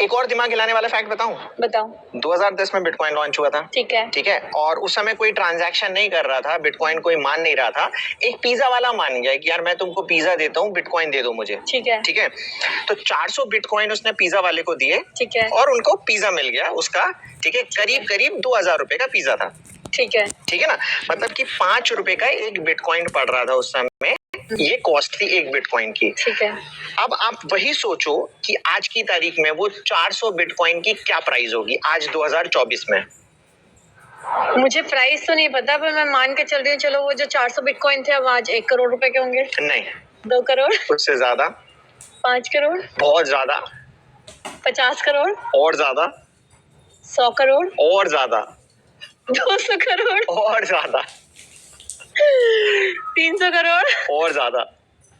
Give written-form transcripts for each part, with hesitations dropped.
एक और दिमाग हिलाने वाला फैक्ट बताऊं? बताओ। 2010 में बिटकॉइन लॉन्च हुआ था। ठीक है। ठीक है, और उस समय कोई ट्रांजैक्शन नहीं कर रहा था, बिटकॉइन कोई मान नहीं रहा था। एक पिज्जा वाला मान गया कि यार मैं तुमको पिज्जा देता हूँ, बिटकॉइन दे दो मुझे। ठीक है। ठीक है, तो 400 बिटकॉइन उसने पिज्जा वाले को दिए। ठीक है। और उनको पिज्जा मिल गया उसका। ठीक है, करीब करीब 2000 रुपए का पिज्जा था। ठीक है। ठीक है ना, मतलब कि 5 रुपए का एक बिटकॉइन पड़ रहा था उस समय। ये कॉस्ट थी एक बिटकॉइन की। ठीक है। अब आप वही सोचो कि आज की तारीख में वो 400 बिटकॉइन की क्या प्राइस होगी आज 2024 में। मुझे प्राइस तो नहीं पता, पर मैं मान के चल रही हूँ, चलो वो जो 400 बिटकॉइन थे अब आज 1 करोड़ रुपए के होंगे। नहीं, 2 करोड़, उससे ज्यादा, 5 करोड़, बहुत ज्यादा, 50 करोड़, और ज्यादा, 100 करोड़, और ज्यादा, 200 करोड़, और ज्यादा, 300 करोड़, और ज्यादा।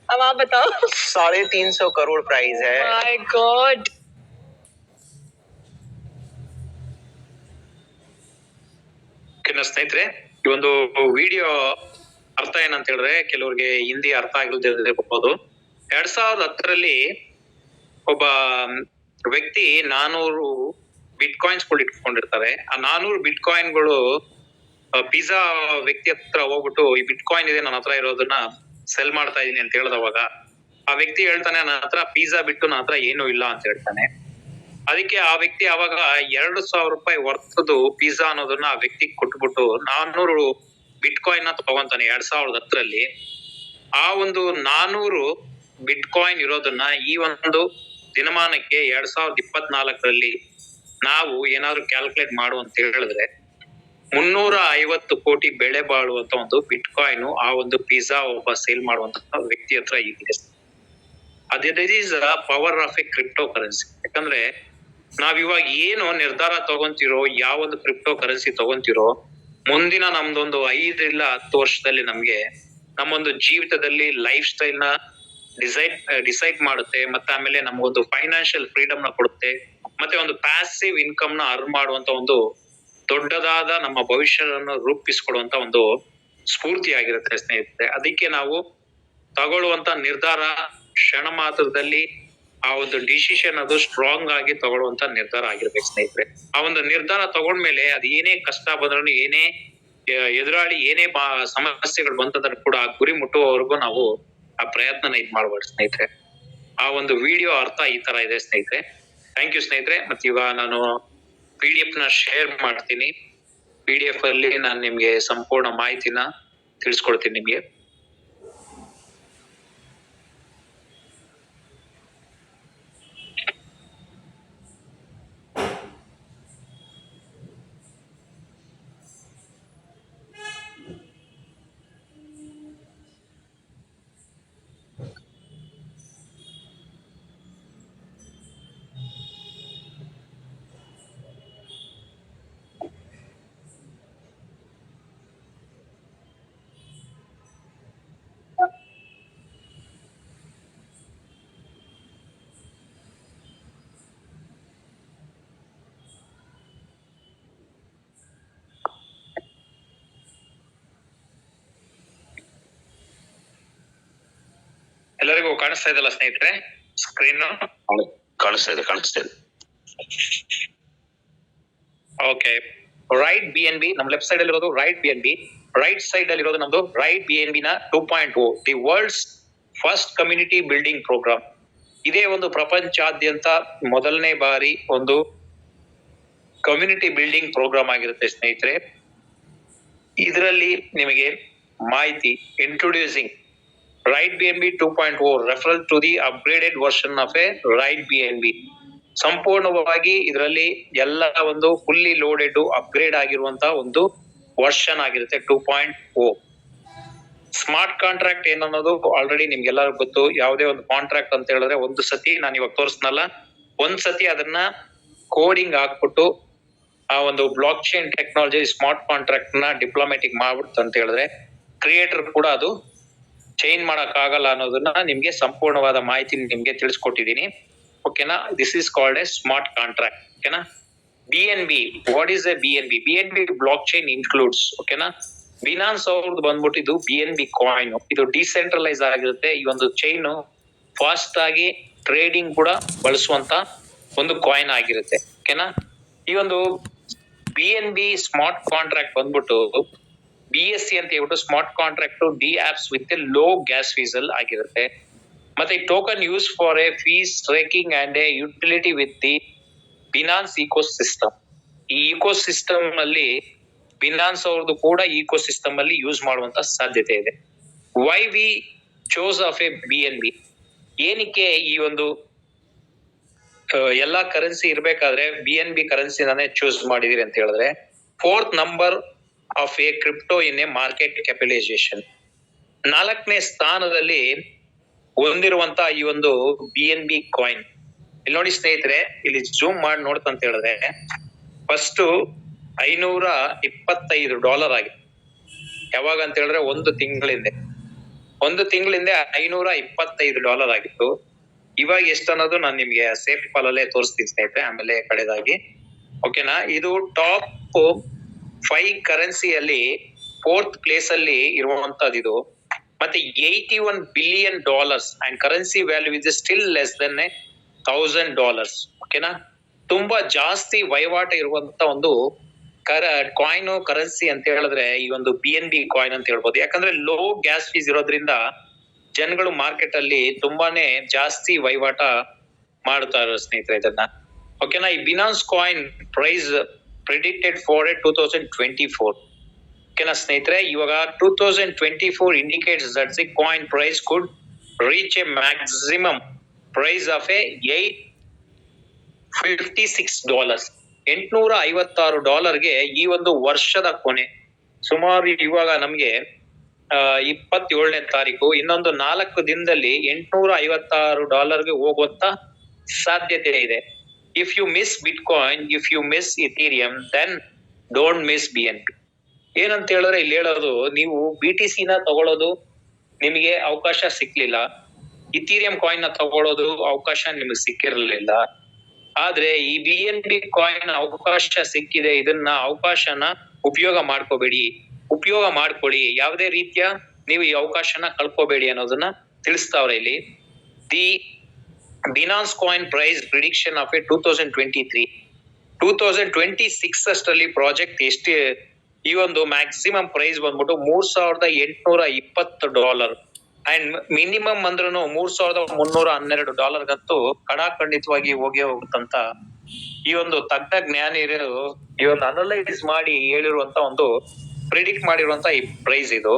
अब आप बताओ। 350 करोड़ प्राइस है। My God. ಸ್ನೇಹಿತರೆ, ಈ ಒಂದು ವಿಡಿಯೋ ಅರ್ಥ ಏನಂತ ಹೇಳಿದ್ರೆ ಕೆಲವರಿಗೆ ಹಿಂದಿ ಅರ್ಥ ಆಗಿರಬಹುದು. 2010ರಲ್ಲಿ ಒಬ್ಬ ವ್ಯಕ್ತಿ 400 ಬಿಟ್ಕಾಯಿನ್ಸ್ ಇಟ್ಕೊಂಡಿರ್ತಾರೆ. ಆ 400 ಬಿಟ್ಕಾಯಿನ್ಗಳು ಪಿಜ್ಜಾ ವ್ಯಕ್ತಿ ಹತ್ರ ಹೋಗ್ಬಿಟ್ಟು ಈ ಬಿಟ್ಕಾಯಿನ್ ಇದೆ ನನ್ನ ಹತ್ರ ಇರೋದನ್ನ ಸೆಲ್ ಮಾಡ್ತಾ ಇದೀನಿ ಅಂತ ಹೇಳಿದವಾಗ ಆ ವ್ಯಕ್ತಿ ಹೇಳ್ತಾನೆ, ನನ್ನ ಹತ್ರ ಪಿಜ್ಜಾ ಬಿಟ್ಟು ನನ್ನ ಹತ್ರ ಏನೂ ಇಲ್ಲ ಅಂತ ಹೇಳ್ತಾನೆ. ಅದಕ್ಕೆ ಆ ವ್ಯಕ್ತಿ ಅವಾಗ 2,000 ರೂಪಾಯಿ ವರ್ತದ್ದು ಪಿಜ್ಜಾ ಅನ್ನೋದನ್ನ ಆ ವ್ಯಕ್ತಿಗೆ ಕೊಟ್ಬಿಟ್ಟು 400 ಬಿಟ್ಕಾಯಿನ್ ತಗೊಂತಾನೆ 2010ರಲ್ಲಿ. ಆ ಒಂದು 400 ಬಿಟ್ಕಾಯಿನ್ ಇರೋದನ್ನ ಈ ಒಂದು ದಿನಮಾನಕ್ಕೆ 2024ರಲ್ಲಿ ನಾವು ಏನಾದ್ರು ಕ್ಯಾಲ್ಕುಲೇಟ್ ಮಾಡು ಅಂತ ಹೇಳಿದ್ರೆ 350 ಕೋಟಿ ಬೆಲೆ ಬಾಳುವಂತ ಒಂದು ಬಿಟ್ಕಾಯಿನ್ ಆ ಒಂದು ಪಿಜ್ಜಾ ಒಬ್ಬ ಸೇಲ್ ಮಾಡುವಂತ ವ್ಯಕ್ತಿ ಹತ್ರ ಇದೆ. ಅದೇ is power of A crypto currency. ಯಾಕಂದ್ರೆ ನಾವ್ ಇವಾಗ ಏನು ನಿರ್ಧಾರ ತಗೊಂತಿರೋ, ಯಾವ ಒಂದು ಕ್ರಿಪ್ಟೋ ಕರೆನ್ಸಿ ತಗೊಂತಿರೋ, ಮುಂದಿನ ನಮ್ದೊಂದು 5 ಇಲ್ಲ 10 ವರ್ಷದಲ್ಲಿ ನಮ್ಗೆ ನಮ್ಮೊಂದು ಜೀವಿತದಲ್ಲಿ ಲೈಫ್ ಸ್ಟೈಲ್ ನ ಡಿಸೈಡ್ ಮಾಡುತ್ತೆ. ಮತ್ತೆ ಆಮೇಲೆ ನಮ್ಗೊಂದು ಫೈನಾನ್ಷಿಯಲ್ ಫ್ರೀಡಮ್ ನ ಕೊಡುತ್ತೆ. ಮತ್ತೆ ಒಂದು ಪ್ಯಾಸಿವ್ ಇನ್ಕಮ್ ನ ಅರ್ನ್ ಮಾಡುವಂತ ಒಂದು ದೊಡ್ಡದಾದ ನಮ್ಮ ಭವಿಷ್ಯವನ್ನು ರೂಪಿಸ್ಕೊಡುವಂತ ಒಂದು ಸ್ಫೂರ್ತಿ ಆಗಿರುತ್ತೆ ಸ್ನೇಹಿತರೆ. ಅದಕ್ಕೆ ನಾವು ತಗೊಳ್ಳುವಂತ ನಿರ್ಧಾರ ಕ್ಷಣ ಮಾತ್ರದಲ್ಲಿ ಆ ಒಂದು ಡಿಸಿಷನ್ ಅದು ಸ್ಟ್ರಾಂಗ್ ಆಗಿ ತಗೊಳ್ಳುವಂತ ನಿರ್ಧಾರ ಆಗಿರ್ಬೇಕು ಸ್ನೇಹಿತರೆ. ಆ ಒಂದು ನಿರ್ಧಾರ ತಗೊಂಡ್ಮೇಲೆ ಅದು ಏನೇ ಕಷ್ಟ ಬಂದ್ರು, ಏನೇ ಎದುರಾಳಿ, ಏನೇ ಸಮಸ್ಯೆಗಳು ಬಂತಂದ್ರೆ ಕೂಡ ಆ ಗುರಿ ಮುಟ್ಟುವವರೆಗೂ ನಾವು ಆ ಪ್ರಯತ್ನನ ಮಾಡ್ಬಾರ್ದು ಸ್ನೇಹಿತರೆ. ಆ ಒಂದು ವಿಡಿಯೋ ಅರ್ಥ ಈ ತರ ಇದೆ ಸ್ನೇಹಿತರೆ. ಥ್ಯಾಂಕ್ ಯು ಸ್ನೇಹಿತರೆ. ಮತ್ತೆ ಇವಾಗ ನಾನು PDF ನ ಶೇರ್ ಮಾಡ್ತೀನಿ. PDF ಅಲ್ಲಿ ನಾನು ನಿಮ್ಗೆ ಸಂಪೂರ್ಣ ಮಾಹಿತಿನ ತಿಳಿಸ್ಕೊಡ್ತೀನಿ ನಿಮ್ಗೆ. ಎಲ್ಲರಿಗೂ ಕಾಣಿಸ್ತಾ ಇದಲ್ಲ ಸ್ನೇಹಿತರೆ ಸ್ಕ್ರೀನ್? ಕಾಣಿಸ್ತಾ ಇದೆ. ಓಕೆ, ರೈಟ್ BNB ನಮ್ ಲೆಫ್ಟ್ ಸೈಡ್ ಅಲ್ಲಿ ಇರೋದು ರೈಟ್ BNB, ರೈಟ್ ಸೈಡ್ ಅಲ್ಲಿ ಇರೋದು ನಮ್ದು ರೈಟ್ BNB ನ 2.0 the world's first community building program. ಇದೇ ಒಂದು ಪ್ರಪಂಚಾದ್ಯಂತ ಮೊದಲನೇ ಬಾರಿ ಒಂದು ಕಮ್ಯುನಿಟಿ ಬಿಲ್ಡಿಂಗ್ ಪ್ರೋಗ್ರಾಮ್ ಆಗಿರುತ್ತೆ ಸ್ನೇಹಿತರೆ. ಇದರಲ್ಲಿ ನಿಮಗೆ ಮಾಹಿತಿ introducing Right BNB 2.0 referral to the upgraded version of a Right BNB. ಸಂಪೂರ್ಣವಾಗಿ ಇದರಲ್ಲಿ ಎಲ್ಲ ಒಂದು ಫುಲ್ಲಿ ಲೋಡೆಡ್ ಅಪ್ಗ್ರೇಡ್ ಆಗಿರುವಂತ ಒಂದು ವರ್ಷನ್ ಆಗಿರುತ್ತೆ 2.0. ಸ್ಮಾರ್ಟ್ ಕಾಂಟ್ರಾಕ್ಟ್ ಏನನ್ನೋದು ಆಲ್ರೆಡಿ ನಿಮ್ಗೆಲ್ಲರಿಗೂ ಗೊತ್ತು. ಯಾವುದೇ ಒಂದು ಕಾಂಟ್ರಾಕ್ಟ್ ಅಂತ ಹೇಳಿದ್ರೆ ಒಂದು ಸತಿ ನಾನು ಇವಾಗ ತೋರಿಸ್ನಲ್ಲ, ಒಂದ್ ಸತಿ ಅದನ್ನ ಕೋಡಿಂಗ್ ಹಾಕ್ಬಿಟ್ಟು ಆ ಒಂದು block chain technology smart contract ನ ಡಿಪ್ಲೊಮ್ಯಾಟಿಕ್ ಮಾಡ್ಬಿಡ್ತು ಅಂತ ಹೇಳಿದ್ರೆ ಕ್ರಿಯೇಟರ್ ಕೂಡ ಅದು ಚೇಂಜ್ ಮಾಡಕ್ ಆಗಲ್ಲ ಅನ್ನೋದನ್ನ ನಿಮ್ಗೆ ಸಂಪೂರ್ಣವಾದ ಮಾಹಿತಿ ನಿಮ್ಗೆ ತಿಳಿಸ್ಕೊಟ್ಟಿದ್ದೀನಿ. ಓಕೆನಾ? This is called a smart contract. ಓಕೆನಾ? BNB, what is a BNB? BNB block chain includes. ಓಕೆನಾ? ಬಿನಾನ್ಸ್ ಅವ್ರದ್ದು ಬಂದ್ಬಿಟ್ಟು ಇದು BNB ಕಾಯಿನ್. ಇದು ಡಿಸೆಂಟ್ರಲೈಸ್ ಆಗಿರುತ್ತೆ. ಈ ಒಂದು ಚೈನ್ ಫಾಸ್ಟ್ ಆಗಿ ಟ್ರೇಡಿಂಗ್ ಕೂಡ ಬಳಸುವಂತ ಒಂದು ಕಾಯಿನ್ ಆಗಿರುತ್ತೆ. ಓಕೆನಾ? ಈ ಒಂದು BNB ಸ್ಮಾರ್ಟ್ ಕಾಂಟ್ರಾಕ್ಟ್ ಬಂದ್ಬಿಟ್ಟು BSC ಅಂತ ಹೇಳ್ಬಿಟ್ಟು smart contract D apps with low gas ಫೀಸಲ್ ಆಗಿರುತ್ತೆ. ಮತ್ತೆ token use for a fees tracking and a utility with the Binance ecosystem. ಈ ಇಕೋ ಸಿಸ್ಟಮ್ ಅಲ್ಲಿ ಬಿನಾನ್ಸ್ ಅವ್ರದ್ದು ಕೂಡ ಇಕೋ ಸಿಸ್ಟಮ್ ಅಲ್ಲಿ ಯೂಸ್ ಮಾಡುವಂತ ಸಾಧ್ಯತೆ ಇದೆ. Why we chose of a BNB? ಏನಕ್ಕೆ ಈ ಒಂದು ಎಲ್ಲಾ ಕರೆನ್ಸಿ ಇರ್ಬೇಕಾದ್ರೆ BNB ಕರೆನ್ಸಿನೇ ಚೂಸ್ ಮಾಡಿದಿರಿ ಅಂತ ಹೇಳಿದ್ರೆ, 4th number of A crypto in a market capitalisation, 4ನೇ ಸ್ಥಾನದಲ್ಲಿ ಹೊಂದಿರುವಂತ ಈ ಒಂದು BNB ಕಾಯಿನ್. ಇಲ್ಲಿ ನೋಡಿ ಸ್ನೇಹಿತರೆ, ಇಲ್ಲಿ ಜೂಮ್ ಮಾಡಿ ನೋಡ್ತಂತ ಹೇಳಿದ್ರೆ ಫಸ್ಟ್ $525 ಆಗಿದೆ. ಯಾವಾಗ ಅಂತ ಹೇಳಿದ್ರೆ ಒಂದು ತಿಂಗಳಿಂದ $525 ಆಗಿತ್ತು. ಇವಾಗ ಎಷ್ಟು ಅನ್ನೋದು ನಾನು ನಿಮ್ಗೆ ಸೇಫ್ ಕಾಲ್ ಅಲ್ಲೇ ತೋರಿಸ್ತೀನಿ ಸ್ನೇಹಿತರೆ, ಆಮೇಲೆ ಕಡೆದಾಗಿ. ಓಕೆನಾ? ಇದು ಟಾಪ್ 5 ಕರೆನ್ಸಿಯಲ್ಲಿ 4th ಪ್ಲೇಸ್ ಅಲ್ಲಿ ಇರುವಂತದ್ದು ಇದು. ಮತ್ತೆ $81 billion and currency value is still less than $1,000. ಓಕೆನಾ? ತುಂಬಾ ಜಾಸ್ತಿ ವಹಿವಾಟು ಇರುವಂತ ಒಂದು ಕಾಯಿನ್ ಕರೆನ್ಸಿ ಅಂತ ಹೇಳಿದ್ರೆ ಈ ಒಂದು BNB ಕಾಯಿನ್ ಅಂತ ಹೇಳ್ಬೋದು. ಯಾಕಂದ್ರೆ ಲೋ ಗ್ಯಾಸ್ ಫೀಸ್ ಇರೋದ್ರಿಂದ ಜನಗಳು ಮಾರ್ಕೆಟ್ ಅಲ್ಲಿ ತುಂಬಾನೇ ಜಾಸ್ತಿ ವಹಿವಾಟ ಮಾಡ್ತಾರೆ ಸ್ನೇಹಿತರೆ ಇದನ್ನ. ಓಕೆನಾ? ಈ Binance coin price predicted for 2024. ಓಕೆನಾ ಸ್ನೇಹಿತರೆ? ಇವಾಗ 2024 indicates that the coin price could reach a maximum price of $856. $856 ಈ ಒಂದು ವರ್ಷದ ಕೊನೆ. ಸುಮಾರು ಇವಾಗ ನಮ್ಗೆ 27ನೇ ತಾರೀಕು, ಇನ್ನೊಂದು 4 ದಿನದಲ್ಲಿ $856 ಹೋಗುವಂತ ಸಾಧ್ಯತೆ ಇದೆ. If you miss Bitcoin, if you miss Ethereum, then don't miss BNB. ಏನಂತ ಹೇಳಿದ್ರೆ ಇಲ್ಲಿ ಹೇಳೋದು, ನೀವು BTC ನ ತಗೊಳ್ಳೋದು ನಿಮಗೆ ಅವಕಾಶ ಸಿಕ್ಲಿಲ್ಲ, ಇಥೀರಿಯಂ ಕಾಯಿನ್ ನ ತಗೊಳ್ಳೋದು ಅವಕಾಶ ನಿಮಗೆ ಸಿಕ್ಕಿರಲಿಲ್ಲ. ಆದ್ರೆ ಈ BNB ಕಾಯಿನ್ ಅವಕಾಶ ಸಿಕ್ಕಿದೆ. ಇದನ್ನ ಅವಕಾಶನ ಉಪಯೋಗ ಮಾಡ್ಕೋಬೇಡಿ, ಉಪಯೋಗ ಮಾಡ್ಕೊಳ್ಳಿ. ಯಾವುದೇ ರೀತಿಯ ನೀವು ಈ ಅವಕಾಶನ ಕಳ್ಕೋಬೇಡಿ ಅನ್ನೋದನ್ನ ತಿಳಿಸ್ತಾವ್ರೆ ಇಲ್ಲಿ. The Binance coin price prediction of 2023-2026 ಅಷ್ಟರಲ್ಲಿ ಪ್ರಾಜೆಕ್ಟ್ ಎಷ್ಟು ಈ ಒಂದು ಮ್ಯಾಕ್ಸಿಮಮ್ ಪ್ರೈಸ್ ಬಂದ್ಬಿಟ್ಟು $3,820 ಅಂಡ್ ಮಿನಿಮಮ್ ಅಂದ್ರೂ $3,312 ಖಂಡಿತವಾಗಿ ಹೋಗೇ ಹೋಗುತ್ತಂತ ಈ ಒಂದು ತಜ್ಞ ಜ್ಞಾನಿಗಳು ಈ ಒಂದು ಅನಲೈಸ್ ಮಾಡಿ ಹೇಳಿರುವಂತ ಒಂದು ಪ್ರಿಡಿಕ್ಟ್ ಮಾಡಿರುವಂತ ಈ ಪ್ರೈಸ್ ಇದು.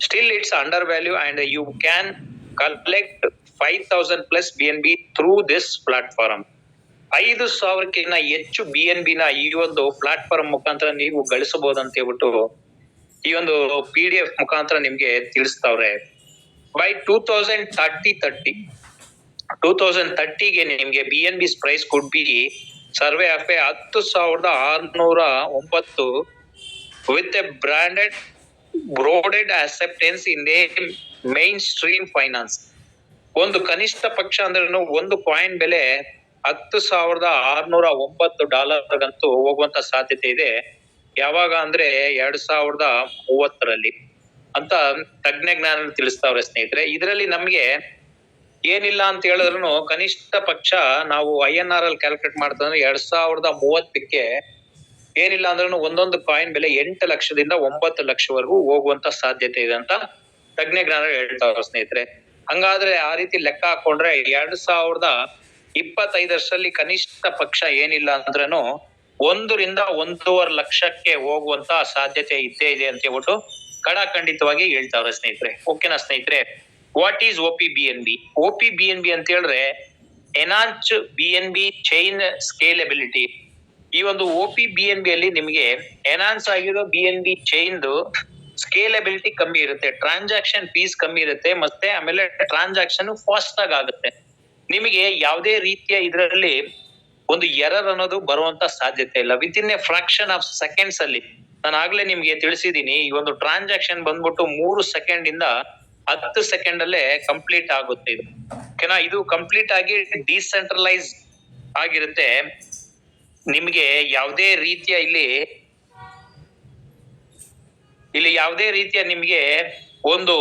Still it's undervalue and you can collect 5,000+ BNB through this platform. 5,000ಕ್ಕಿಂತ ಹೆಚ್ಚು BNB ನ ಈ ಒಂದು ಪ್ಲಾಟ್ಫಾರ್ಮ್ ಮುಖಾಂತರ ನೀವು ಗಳಿಸಬಹುದು ಅಂತ ಹೇಳ್ಬಿಟ್ಟು ಈ ಒಂದು PDF ಮುಖಾಂತರ ನಿಮ್ಗೆ ತಿಳಿಸ್ತಾವ್ರೆ. ಬೈ 2030ಗೆ ನಿಮ್ಗೆ BNB's price could be survey of 10,609 with a broader acceptance in the mainstream finance. ಒಂದು ಕನಿಷ್ಠ ಪಕ್ಷ ಅಂದ್ರೆ ಒಂದು ಕಾಯಿನ್ ಬೆಲೆ $10,609 ಹೋಗುವಂತ ಸಾಧ್ಯತೆ ಇದೆ. ಯಾವಾಗ ಅಂದ್ರೆ 2030 ಅಂತ ತಜ್ಞ ಜ್ಞಾನ ತಿಳಿಸ್ತಾವ್ರೆ ಸ್ನೇಹಿತರೆ. ಇದರಲ್ಲಿ ನಮ್ಗೆ ಏನಿಲ್ಲ ಅಂತ ಹೇಳಿದ್ರು ಕನಿಷ್ಠ ಪಕ್ಷ ನಾವು INR ಅಲ್ಲಿ ಕ್ಯಾಲ್ಕುಲೇಟ್ ಮಾಡ್ತಂದ್ರೆ 2030ಕ್ಕೆ ಏನಿಲ್ಲ ಅಂದ್ರೂ ಒಂದೊಂದು ಕಾಯಿನ್ ಬೆಲೆ 8 ಲಕ್ಷದಿಂದ 9 ಲಕ್ಷವರೆಗೂ ಹೋಗುವಂತ ಸಾಧ್ಯತೆ ಇದೆ ಅಂತ ತಜ್ಞ ಜ್ಞಾನ ಹೇಳ್ತಾವ್ರೆ ಸ್ನೇಹಿತರೆ. ಹಂಗಾದ್ರೆ ಆ ರೀತಿ ಲೆಕ್ಕ ಹಾಕೊಂಡ್ರೆ 2025 ಕನಿಷ್ಠ ಪಕ್ಷ ಏನಿಲ್ಲ ಅಂದ್ರೂ 1 ರಿಂದ 1.5 ಲಕ್ಷಕ್ಕೆ ಹೋಗುವಂತ ಸಾಧ್ಯತೆ ಇದ್ದೇ ಇದೆ ಅಂತ ಹೇಳ್ಬಿಟ್ಟು ಖಂಡಿತವಾಗಿ ಹೇಳ್ತಾವ್ರೆ ಸ್ನೇಹಿತರೆ. ಓಕೆನಾ ಸ್ನೇಹಿತರೆ? What is OP-BNB? OP-BNB ಅಂತ ಹೇಳಿದ್ರೆ ಎನ್ಹಾನ್ಸ್ BNB ಚೈನ್ ಸ್ಕೇಲೆಬಿಲಿಟಿ. ಈ ಒಂದು OP-BNB ಅಲ್ಲಿ ನಿಮಗೆ ಎನ್ಹಾನ್ಸ್ ಆಗಿರೋ BNB ಚೈನ್ದು ಸ್ಕೇಲೆಬಿಲಿಟಿ ಕಮ್ಮಿ ಇರುತ್ತೆ, ಟ್ರಾನ್ಸಾಕ್ಷನ್ ಫೀಸ್ ಕಮ್ಮಿ ಇರುತ್ತೆ, ಮತ್ತೆ ಆಮೇಲೆ ಟ್ರಾನ್ಸಾಕ್ಷನ್ ಫಾಸ್ಟ್ ಆಗುತ್ತೆ. ನಿಮಗೆ ಯಾವುದೇ ರೀತಿಯ ಇದರಲ್ಲಿ ಒಂದು ಎರರ್ ಅನ್ನೋದು ಬರುವಂತ ಸಾಧ್ಯತೆ ಇಲ್ಲ. With in a fraction of seconds ಅಲ್ಲಿ ನಾನು ಆಗ್ಲೇ ನಿಮ್ಗೆ ತಿಳಿಸಿದೀನಿ. ಈ ಒಂದು ಟ್ರಾನ್ಸಾಕ್ಷನ್ ಬಂದ್ಬಿಟ್ಟು 3 ಸೆಕೆಂಡ್ ಇಂದ 10 ಸೆಕೆಂಡ್ ಅಲ್ಲೇ ಕಂಪ್ಲೀಟ್ ಆಗುತ್ತೆ ಇದು. ಓಕೆನಾ? ಇದು ಕಂಪ್ಲೀಟ್ ಆಗಿ ಡಿಸೆಂಟ್ರಲೈಸ್ ಆಗಿರುತ್ತೆ. ನಿಮ್ಗೆ ಯಾವುದೇ ರೀತಿಯ ಇಲ್ಲಿ ಯಾವುದೇ ರೀತಿಯ ನಿಮ್ಗೆ ಒಂದು